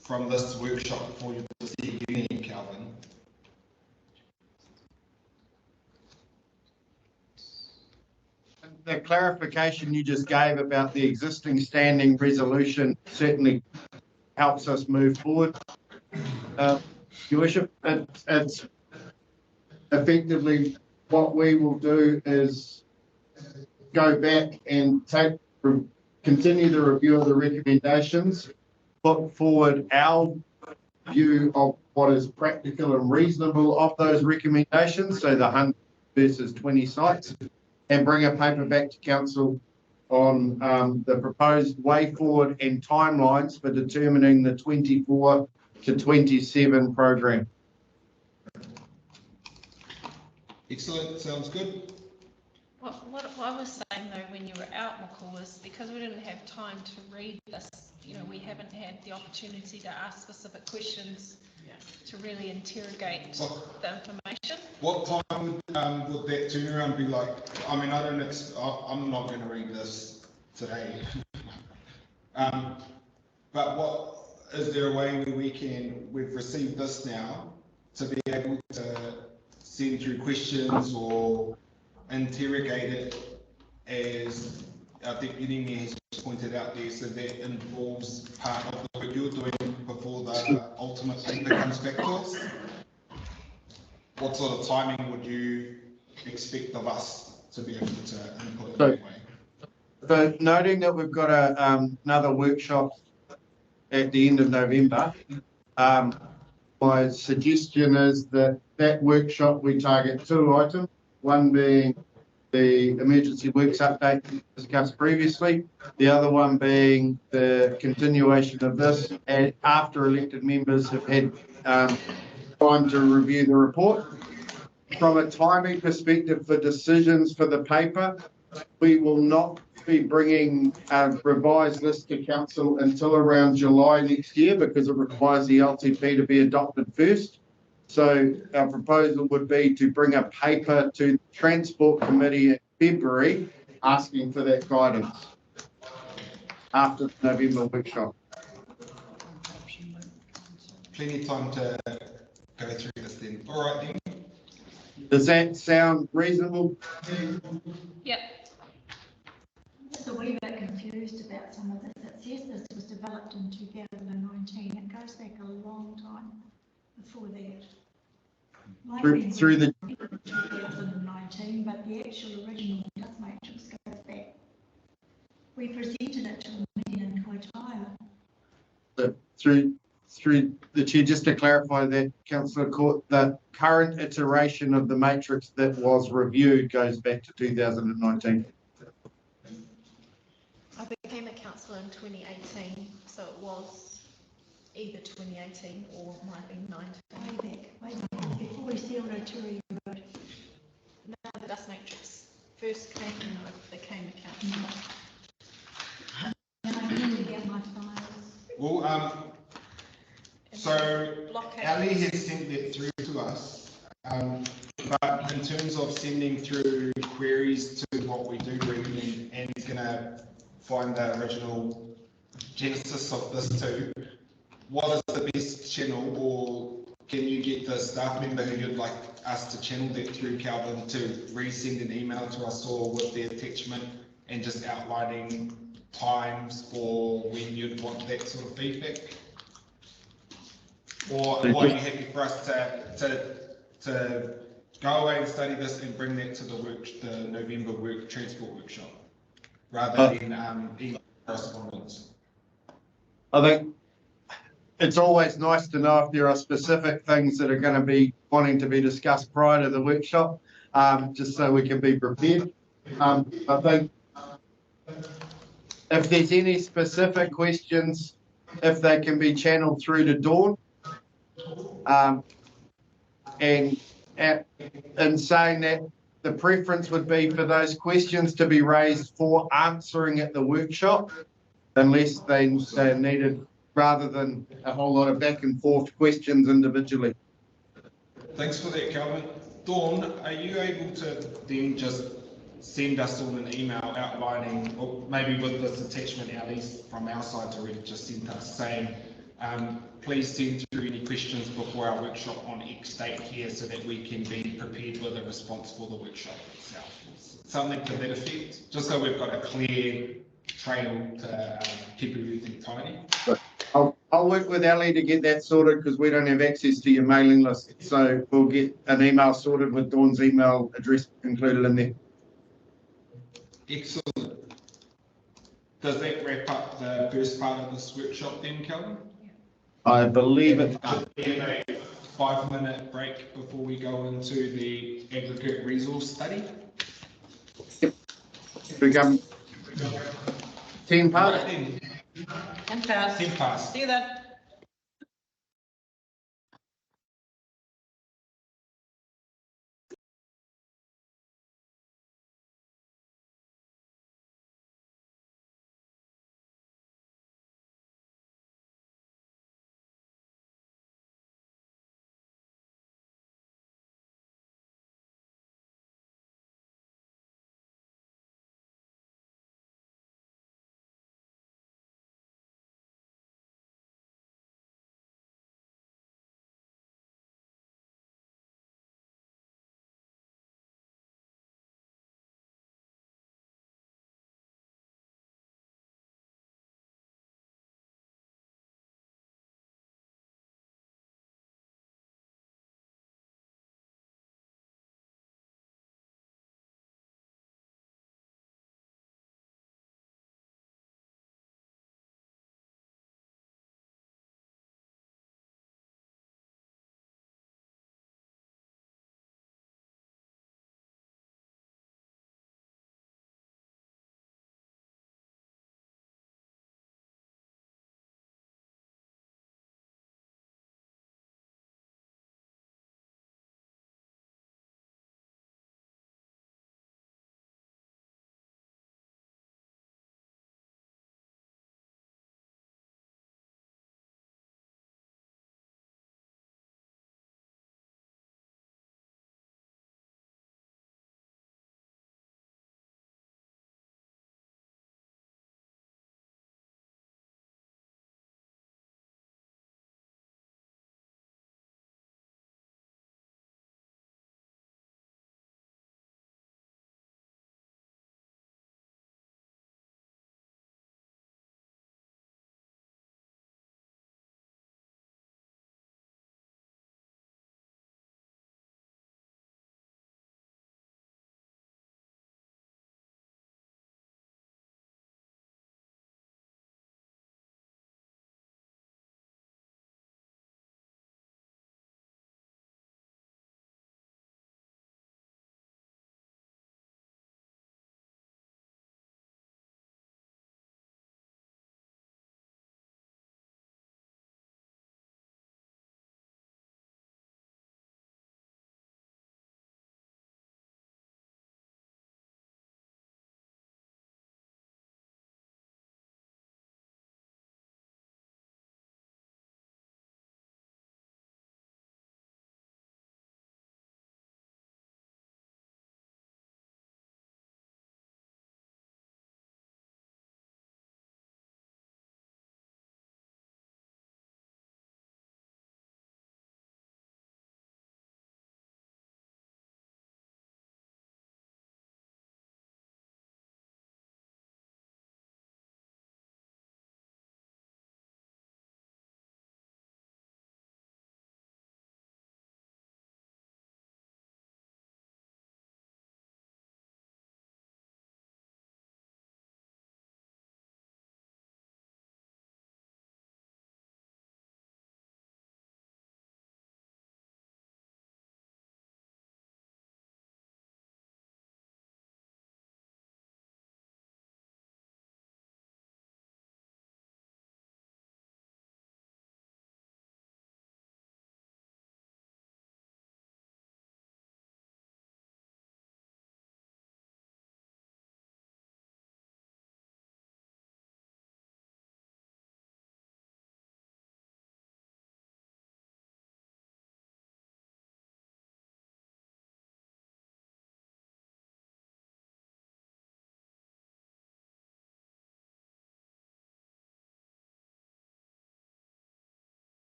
from this workshop before you proceed again, Calvin? The clarification you just gave about the existing standing resolution certainly helps us move forward. Your Worship, it's effectively what we will do is go back and continue the review of the recommendations, put forward our view of what is practical and reasonable of those recommendations, so the 100 versus 20 sites, and bring a paper back to council on the proposed way forward and timelines for determining the 24 to 27 program. Excellent, sounds good. What I was saying though when you were out, Michael, was because we didn't have time to read this, you know, we haven't had the opportunity to ask specific questions to really interrogate the information. What time would that turnaround be like? I mean, I'm not going to read this today. But is there a way where we've received this now, to be able to send through questions or interrogate it as our deputy mayor has just pointed out there, so that involves part of the work you're doing before the ultimate paper comes back to us. What sort of timing would you expect of us to be able to input in that way? But noting that we've got another workshop at the end of November, my suggestion is that workshop we target 2 items, one being the emergency works update discussed previously, the other one being the continuation of this and after elected members have had time to review the report. From a timing perspective for decisions for the paper, we will not be bringing a revised list to council until around July next year because it requires the LTP to be adopted first. So our proposal would be to bring a paper to the Transport Committee in February asking for that guidance after the November workshop. Plenty of time to go through this then. All right then. Does that sound reasonable? Yep. Just a wee bit confused about some of this. It says this was developed in 2019. It goes back a long time before that. Through the 2019, but the actual original dust matrix goes back. We presented it to a meeting in Kaitaia. Through the chair, just to clarify that, Councillor Court, the current iteration of the matrix that was reviewed goes back to 2019. I became a councillor in 2018, so it was either 2018 or might have been 19. Way back, before we sealed Artillery Road. No, the dust matrix first came in, I became a councillor. And I need to get my files. Well, so Ali has sent that through to us, but in terms of sending through queries to what we do recommend, and he's going to find the original genesis of this too, what is the best channel, or can you get the staff member who you'd like us to channel that through, Calvin, to resend an email to us or with the attachment and just outlining times for when you'd want that sort of feedback? Or are you happy for us to go away and study this and bring that to the November transport workshop rather than email correspondence? I think it's always nice to know if there are specific things that are going to be wanting to be discussed prior to the workshop, just so we can be prepared. I think if there's any specific questions, if they can be channeled through to Dawn, and in saying that, the preference would be for those questions to be raised for answering at the workshop, unless they're needed, rather than a whole lot of back and forth questions individually. Thanks for that, Calvin. Dawn, are you able to then just send us all an email outlining, or maybe with this attachment, at least from our side already just sent us, saying, please send through any questions before our workshop on X date here so that we can be prepared with a response for the workshop itself. Something to that effect, just so we've got a clear trail to keep everything tidy. I'll work with Ali to get that sorted because we don't have access to your mailing list. So we'll get an email sorted with Dawn's email address included in there. Excellent. Does that wrap up the first part of this workshop then, Calvin? I believe it. Should be a 5-minute break before we go into the aggregate resource study. Yep. Become 10 past. Right, 10 past. 10 past. See you then.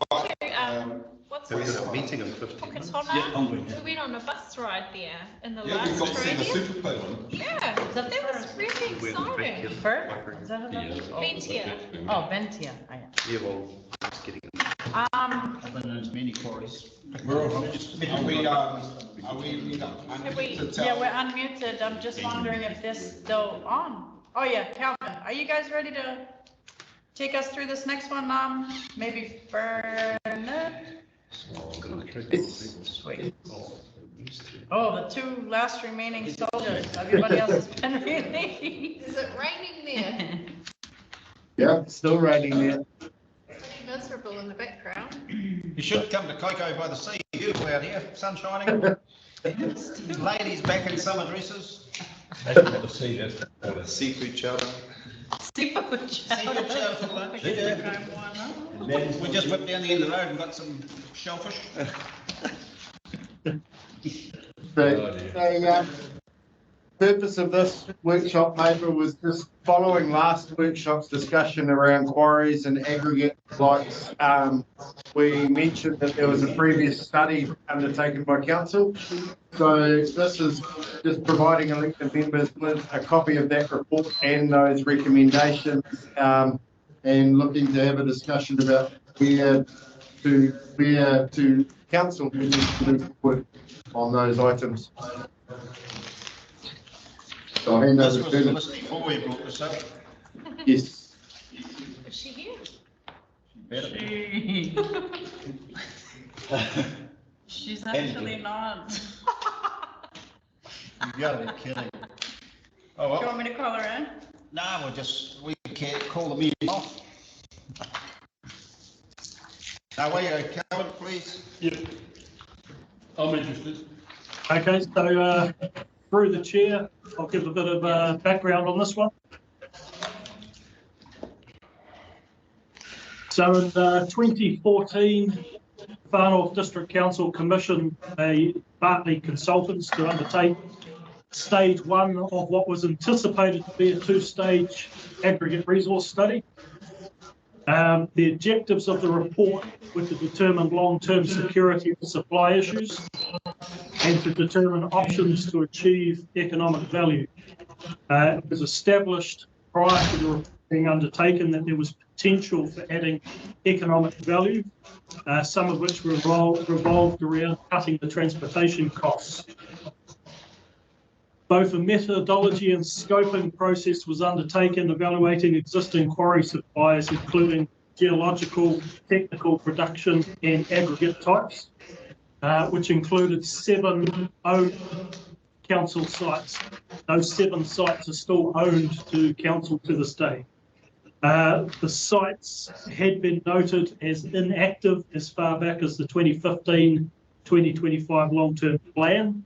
What's Have we this? got a meeting in 15 minutes? Puketona? We went on a bus ride there in the Yeah, last we've got to see the training. super pole. Yeah, that was really exciting. Bert? Is that another? Ventia. Oh, Ventia. Oh, yeah. Yeah, well, it's getting. Um, I've been in many quarries. Are we Have we- to tell? yeah, we're unmuted. I'm just wondering if this is still on. Oh, yeah, Calvin, are you guys ready to take us through this next one? Maybe Bernard? Sweet. Oh, the two last remaining soldiers. Everybody else has been released. Is it raining there? Yeah, still raining there. Pretty miserable in the background. You should come to Koukou by the sea, beautiful out here, sun shining. Ladies back in summer dresses. Seafood chowder. Seafood Seafood chowder for lunch, yeah. We just whipped down the end of the road and got some shellfish. The purpose of this workshop paper was just following last workshop's discussion around quarries and aggregate sites. We mentioned that there was a previous study undertaken by council. So this is just providing elected members with a copy of that report and those recommendations, and looking to have a discussion about where to council move forward on those items. So I hand This over was to the Bernard. list before we brought this up. Yes. Is she here? She's actually not. You gotta be kidding. Oh, Do you well, want me to call her in? no, we can't call the meeting off. Now, will you, Calvin, please? Yep. I'm interested. Okay, so through the chair, I'll give a bit of background on this one. So in 2014, Far North District Council commissioned a Bartley consultants to undertake stage one of what was anticipated to be a two-stage aggregate resource study. The objectives of the report were to determine long-term security of supply issues and to determine options to achieve economic value. It was established prior to the report being undertaken that there was potential for adding economic value, some of which revolved around cutting the transportation costs. Both a methodology and scoping process was undertaken evaluating existing quarry supplies, including geological, technical, production and aggregate types, which included 7 owned council sites. Those 7 sites are still owned to council to this day. The sites had been noted as inactive as far back as the 2015-2025 long-term plan,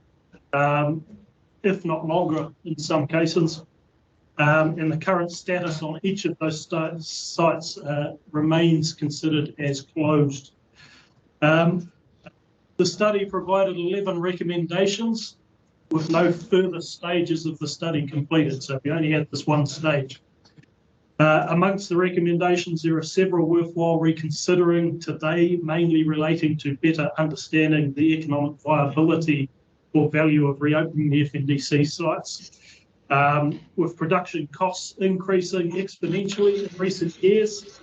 if not longer in some cases. And the current status on each of those sites remains considered as closed. The study provided 11 recommendations with no further stages of the study completed, so we only had this one stage. Amongst the recommendations, there are several worthwhile reconsidering today, mainly relating to better understanding the economic viability or value of reopening the FNDC sites. With production costs increasing exponentially in recent years,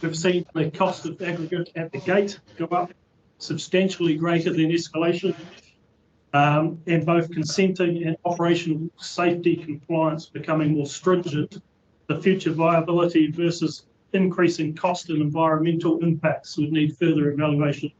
we've seen the cost of aggregate at the gate go up substantially greater than escalation, and both consenting and operational safety compliance becoming more stringent. The future viability versus increasing cost and environmental impacts would need further evaluation.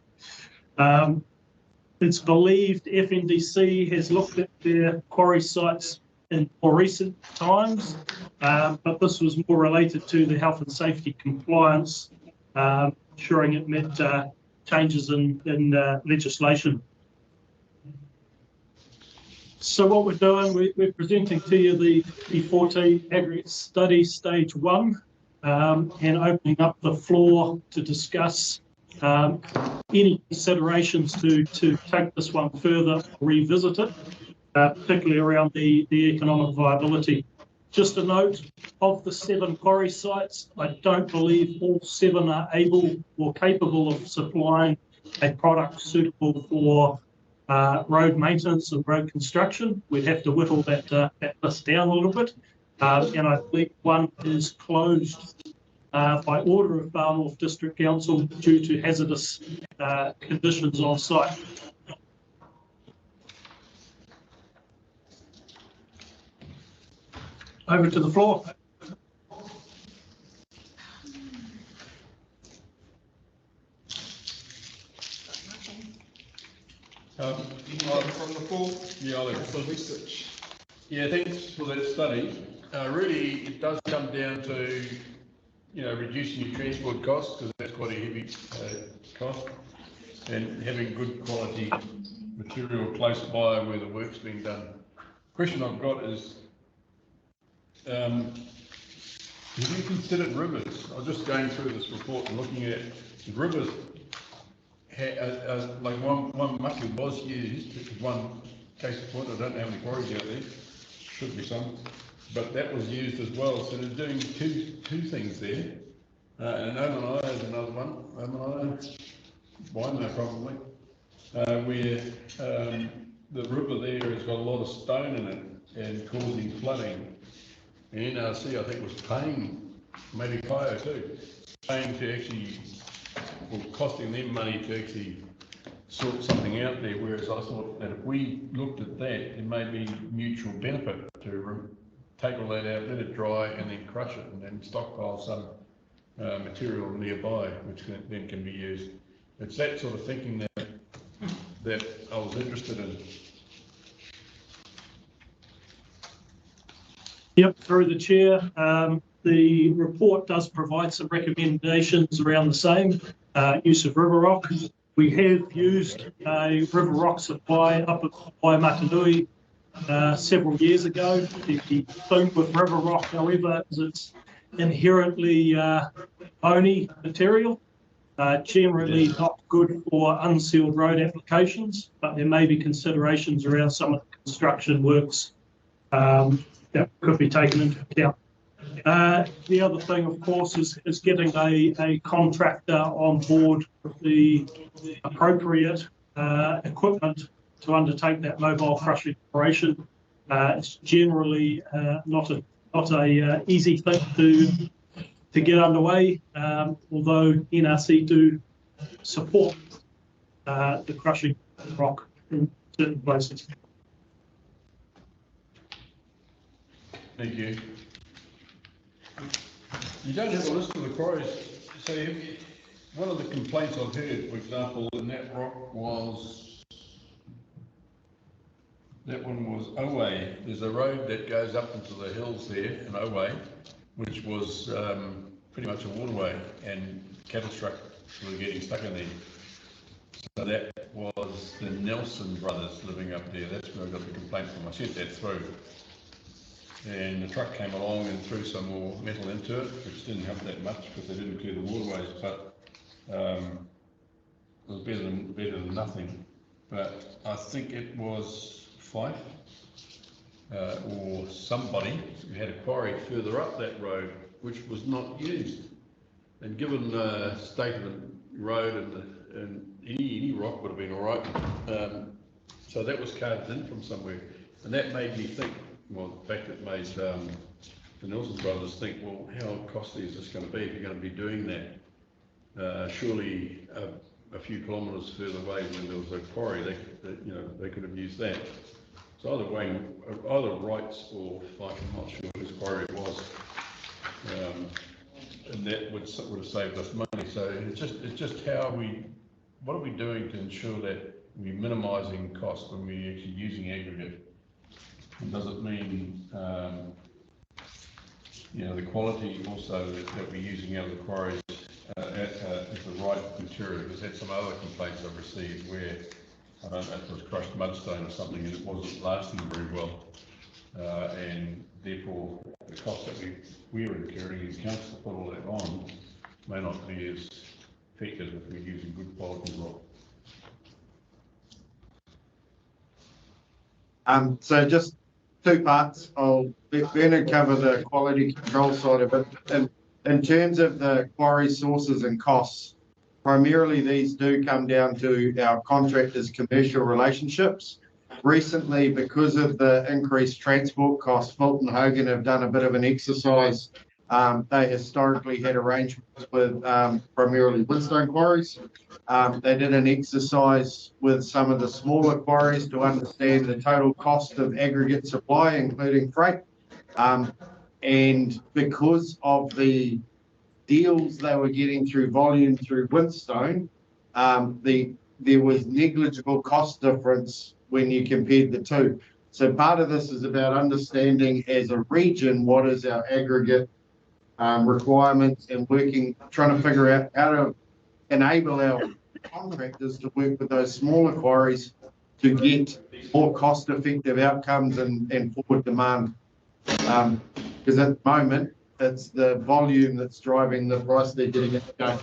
It's believed FNDC has looked at their quarry sites in more recent times, but this was more related to the health and safety compliance, ensuring it met changes in legislation. So what we're doing, we're presenting to you the 14 aggregate study stage 1, and opening up the floor to discuss any considerations to take this one further, revisit it, particularly around the economic viability. Just a note, of the 7 quarry sites, I don't believe all 7 are able or capable of supplying a product suitable for road maintenance and road construction. We'd have to whittle that list down a little bit. And I believe one is closed by order of Far North District Council due to hazardous conditions on site. Over to the floor. From the floor? Yeah, I'll have the research. Yeah, thanks for that study. Really, it does come down to, reducing your transport costs, because that's quite a heavy cost, and having good quality material close by where the work's being done. Question I've got is, have you considered rivers? I was just going through this report and looking at rivers. Like one mucky was used, one case of point, I don't know how many quarries out there, should be some, but that was used as well, so they're doing two things there. And Omanai is another one, Omanai, Waimea probably, where the river there has got a lot of stone in it and causing flooding. And NRC, I think, was paying, maybe Kaio too, paying to actually, well, costing them money to actually sort something out there, whereas I thought that if we looked at that, it may be mutual benefit to take all that out, let it dry, and then crush it, and then stockpile some material nearby, which then can be used. It's that sort of thinking that I was interested in. Yep, through the chair. The report does provide some recommendations around the same use of river rock. We have used a river rock supply up at Waimatanui several years ago. The thing with river rock, however, is it's inherently bony material, generally not good for unsealed road applications, but there may be considerations around some of the construction works that could be taken into account. The other thing, of course, is getting a contractor on board with the appropriate equipment to undertake that mobile crushing operation. It's generally not a easy thing to get underway, although NRC do support the crushing rock in certain places. Thank you. You don't have a list of the quarries. So one of the complaints I've heard, for example, in that rock was, that one was Owe. There's a road that goes up into the hills there in Owe, which was pretty much a waterway, and cattle trucks were getting stuck in there. So that was the Nelson brothers living up there. That's where I got the complaint from. I sent that through. And the truck came along and threw some more metal into it, which didn't help that much because they didn't clear the waterways, but it was better than nothing. But I think it was Fife or somebody who had a quarry further up that road, which was not used. And given the state of the road and any rock would have been all right, so that was carved in from somewhere, and that made me think. Well, the fact it made the Nelson brothers think, well, how costly is this going to be if you're going to be doing that? Surely a few kilometres further away when there was a quarry, they could have used that. So either way, either Wrights or Fife, I'm not sure whose quarry it was, and that would have saved us money. So it's just what are we doing to ensure that we're minimising cost when we're actually using aggregate? Does it mean, the quality also that we're using out of the quarries is the right material? Because that's some other complaints I've received where, I don't know if it was crushed mudstone or something and it wasn't lasting very well. And therefore, the cost that we're incurring as council to put all that on may not be as effective if we're using good quality rock. So just two parts. I'll let Bernard cover the quality control side of it. And in terms of the quarry sources and costs, primarily these do come down to our contractors' commercial relationships. Recently, because of the increased transport costs, Fulton Hogan have done a bit of an exercise. They historically had arrangements with primarily Winstone quarries. They did an exercise with some of the smaller quarries to understand the total cost of aggregate supply, including freight. And because of the deals they were getting through volume through Winstone, there was negligible cost difference when you compared the two. So part of this is about understanding as a region what is our aggregate requirements and trying to figure out how to enable our contractors to work with those smaller quarries to get more cost-effective outcomes and forward demand. Because at the moment, it's the volume that's driving the price they're getting at the game.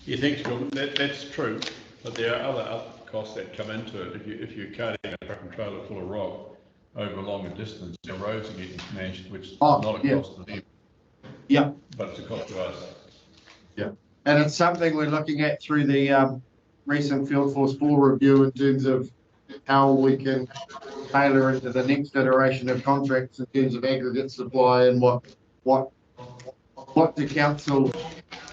Yeah, thanks, Bill. That's true, but there are other costs that come into it. If you're carting a truck and trailer full of rock over a longer distance, the roads are getting smashed, which is not a cost to them. Yeah. But it's a cost to us. Yeah. And it's something we're looking at through the recent Field Force 4 review in terms of how we can tailor it to the next iteration of contracts in terms of aggregate supply and what the council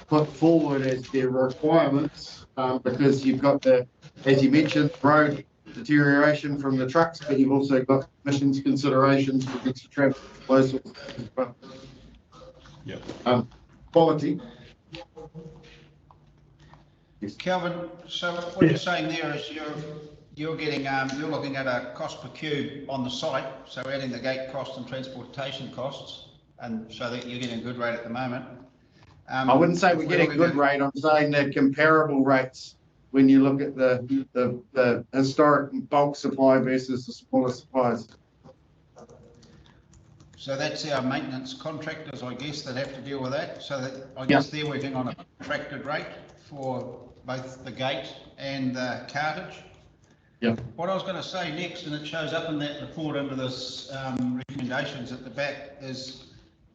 put forward as their requirements, because you've got as you mentioned, road deterioration from the trucks, but you've also got emissions considerations for extra traffic flows. Yeah. Quality. Yes. Kelvin, so what you're saying there is you're getting you're looking at a cost per cube on the site, so adding the gate cost and transportation costs, and so that you're getting a good rate at the moment. I wouldn't say we're getting a good rate. I'm saying they're comparable rates when you look at the historic bulk supply versus the smaller supplies. So that's our maintenance contractors, I guess, that have to deal with that. So that I guess they're working on a contracted rate for both the gate and the cartage. Yeah. What I was going to say next, and it shows up in that report under this recommendations at the back, is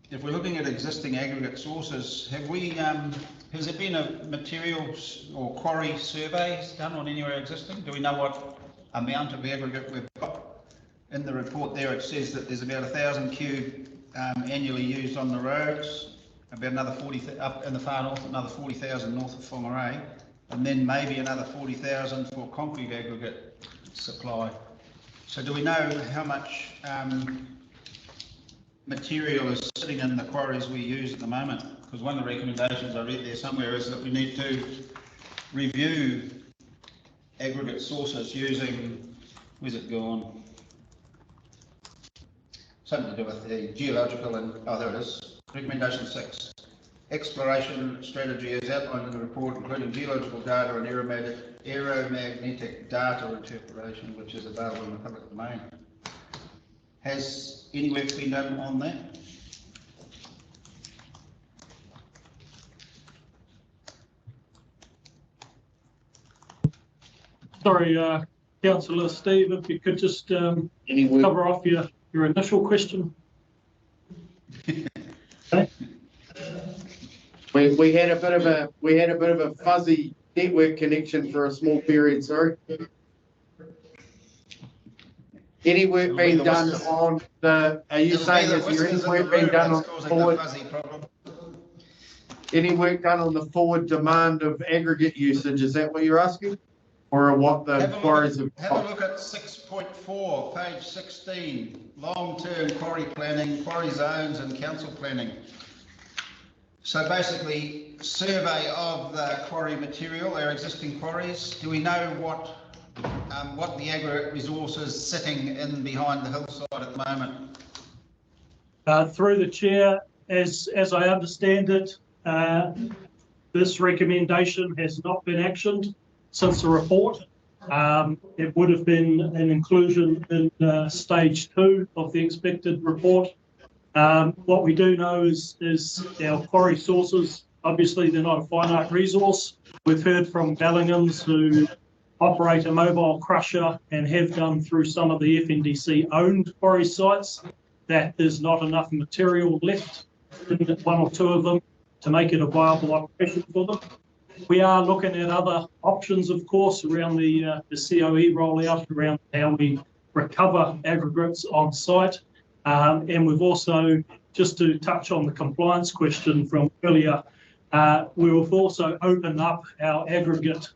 if we're looking at existing aggregate sources, has there been a materials or quarry surveys done on anywhere existing? Do we know what amount of aggregate we've got? In the report there, it says that there's about 1,000 cube annually used on the roads, about another 40 up in the far north, another 40,000 north of Whangarei, and then maybe another 40,000 for concrete aggregate supply. So do we know how much material is sitting in the quarries we use at the moment? Because one of the recommendations I read there somewhere is that we need to review aggregate sources using, where's it gone? Something to do with the geological and, oh, there it is, recommendation 6. Exploration strategy is outlined in the report, including geological data and aeromagnetic data interpretation, which is available in the public domain. Has any work been done on that? Sorry, Councillor Steve, if you could just cover off your initial question. Okay. We had a bit of a fuzzy network connection for a small period. Sorry. Any work being done on the? Are you saying is there any work being done on forward? Any work done on the forward demand of aggregate usage? Is that what you're asking? Or what the quarries have? Have a look at 6.4, page 16, long-term quarry planning, quarry zones and council planning. So basically, survey of the quarry material, our existing quarries. Do we know what the aggregate resource is sitting in behind the hillside at the moment? Through the chair, as I understand it, this recommendation has not been actioned since the report. It would have been an inclusion in stage 2 of the expected report. What we do know is our quarry sources, obviously they're not a finite resource. We've heard from Bellingham's who operate a mobile crusher and have done through some of the FNDC owned quarry sites. That is not enough material left in one or two of them to make it a viable operation for them. We are looking at other options, of course, around the COE rollout, around how we recover aggregates on site. And we've also, just to touch on the compliance question from earlier, we've also opened up our aggregate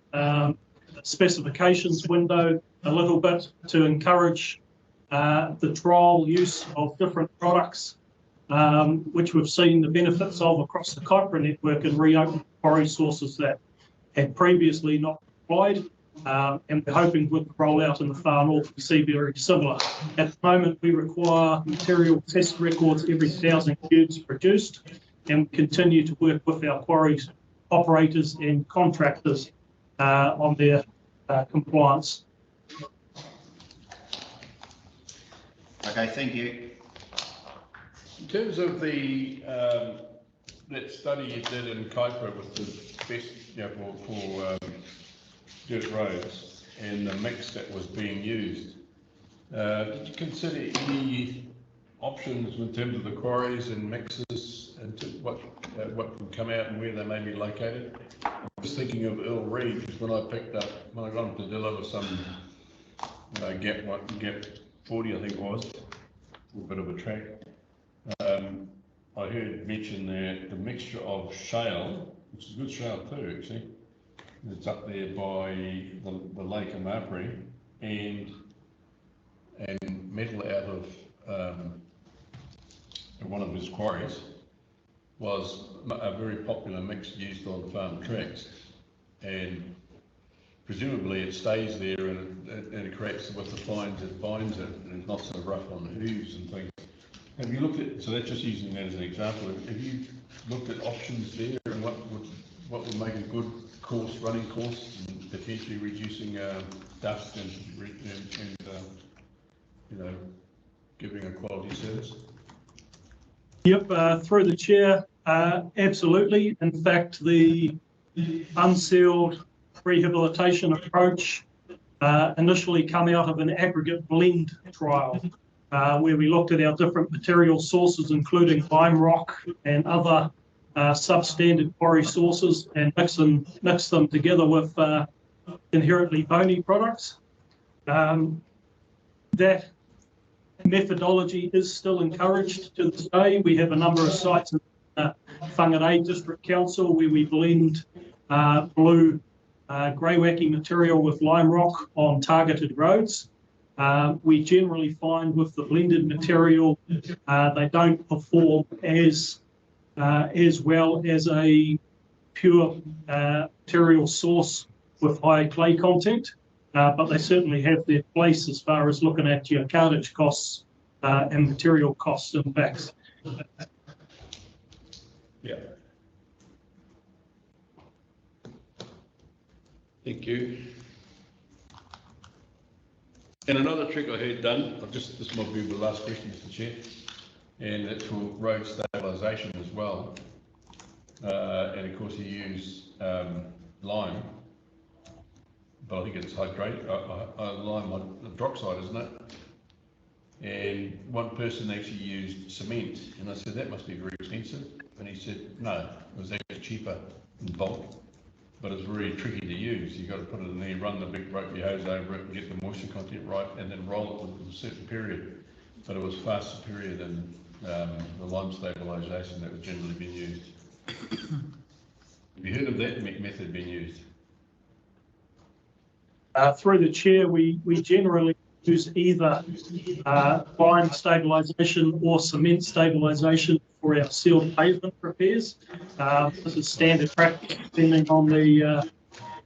specifications window a little bit to encourage the trial use of different products, which we've seen the benefits of across the Kuiper network and reopen quarry sources that had previously not applied. And we're hoping with the rollout in the far north, we see very similar. At the moment, we require material test records every 1,000 cubes produced, and continue to work with our quarries operators and contractors on their compliance. Okay, thank you. In terms of the that study you did in Kuiper with the best, you know, for dirt roads and the mix that was being used, did you consider any options in terms of the quarries and mixes and to what would come out and where they may be located? I was thinking of Earl Reid, because when I got him to deliver some gap 40, I think it was, a bit of a track. I heard mention there the mixture of shale, which is good shale too, actually. It's up there by the lake in Marbury, and metal out of one of his quarries was a very popular mix used on farm tracks, and presumably it stays there and it creates with the fines, it binds it and it's not so rough on hooves and things. Have you looked at, so that's just using that as an example, have you looked at options there and what would make a good course, running course, and potentially reducing dust and you know, giving a quality service? Yep, through the chair, absolutely. In fact, the unsealed rehabilitation approach initially come out of an aggregate blend trial, where we looked at our different material sources, including lime rock and other substandard quarry sources, and mix them together with inherently bony products. That methodology is still encouraged to this day. We have a number of sites in Whangarei District Council where we blend blue greywacke material with lime rock on targeted roads. We generally find with the blended material, they don't perform as well as a pure material source with high clay content, but they certainly have their place as far as looking at your cartage costs and material cost impacts. Yeah. Thank you. And another trick I heard done, this might be the last question, Mr. Chair, and it's for road stabilisation as well. And of course you use lime, but I think it's hydrate, lime hydroxide, isn't it? And one person actually used cement, and I said, that must be very expensive. And he said, no, it was actually cheaper in bulk, but it's very tricky to use. You've got to put it in there, run the big ropey hose over it and get the moisture content right, and then roll it within a certain period. But it was far superior than the lime stabilisation that was generally being used. Have you heard of that method being used? Through the chair, we generally use either lime stabilisation or cement stabilisation for our sealed pavement repairs. This is standard practice depending on the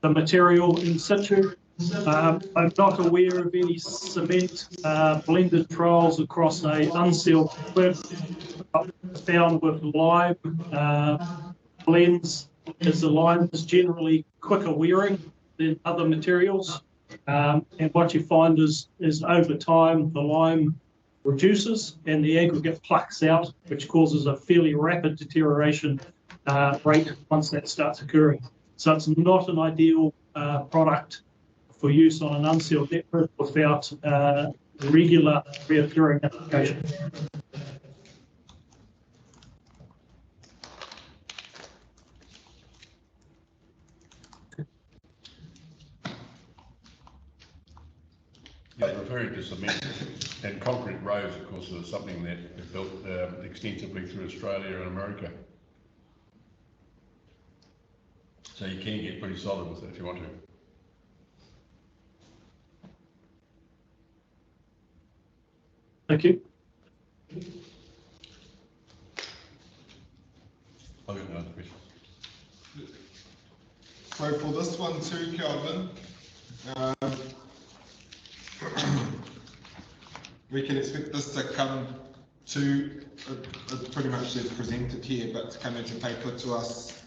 material in situ. I'm not aware of any cement blended trials across a unsealed cliff. Found with lime blends, as the lime is generally quicker wearing than other materials. And what you find is over time the lime reduces and the aggregate plucks out, which causes a fairly rapid deterioration rate once that starts occurring. So it's not an ideal product for use on an unsealed deck bridge without regular reoccurring application. Yeah, referring to cement and concrete roads, of course, is something that is built extensively through Australia and America. So you can get pretty solid with it if you want to. Thank you. I've got no other questions. So for this one too, Kelvin, we can expect this to come to, it pretty much is presented here, but to come into paper to us.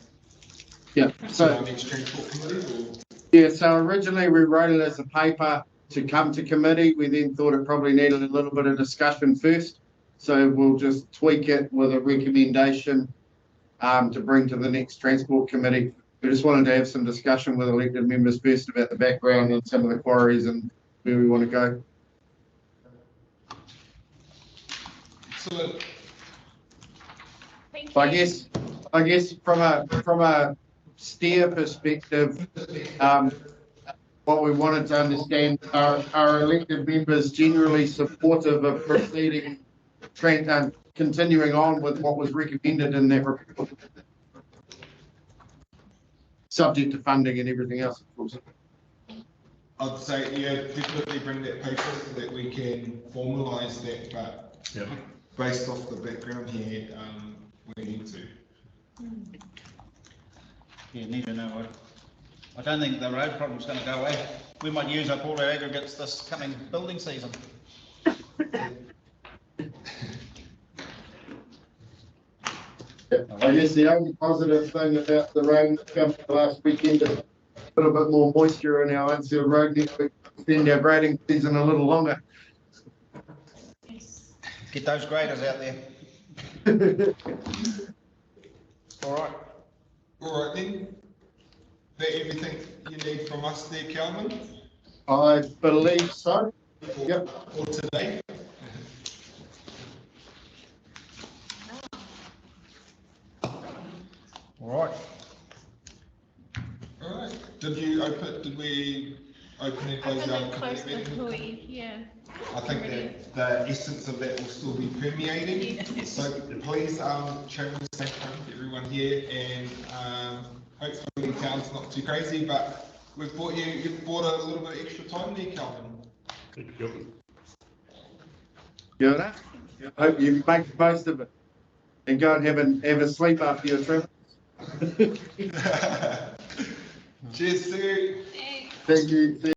Yeah, So our next transport committee, or? Yeah, so originally we wrote it as a paper to come to committee. We then thought it probably needed a little bit of discussion first. So we'll just tweak it with a recommendation to bring to the next transport committee. We just wanted to have some discussion with elected members first about the background and some of the quarries and where we want to go. Excellent. Thank you. I guess from a steer perspective, what we wanted to understand are elected members generally supportive of proceeding, continuing on with what was recommended in that report, subject to funding and everything else, of course. I'd say, yeah, definitely bring that paper so that we can formalise that, but yeah, based off the background here, we need to. Yeah, need to know. I don't think the road problem's going to go away. We might use up all our aggregates this coming building season. I guess the only positive thing about the rain that came last weekend is a little bit more moisture in our unsealed road network, extend our grading season a little longer. Get those graders out there. All right. All right then. Is that everything you need from us there, Kelvin? I believe so. Yep. For today. All right. All right. Did we open and close our Close the meeting? hui, yeah. I think that the essence of that will still be permeating. Yes. So please travel safe home to everyone here, and hopefully the town's not too crazy, but you've bought a little bit of extra time there, Kelvin. thank you, Kelvin. Good. Hope you make the most of it and go and have a sleep after your trip. Cheers, Sue. Thanks. Thank you.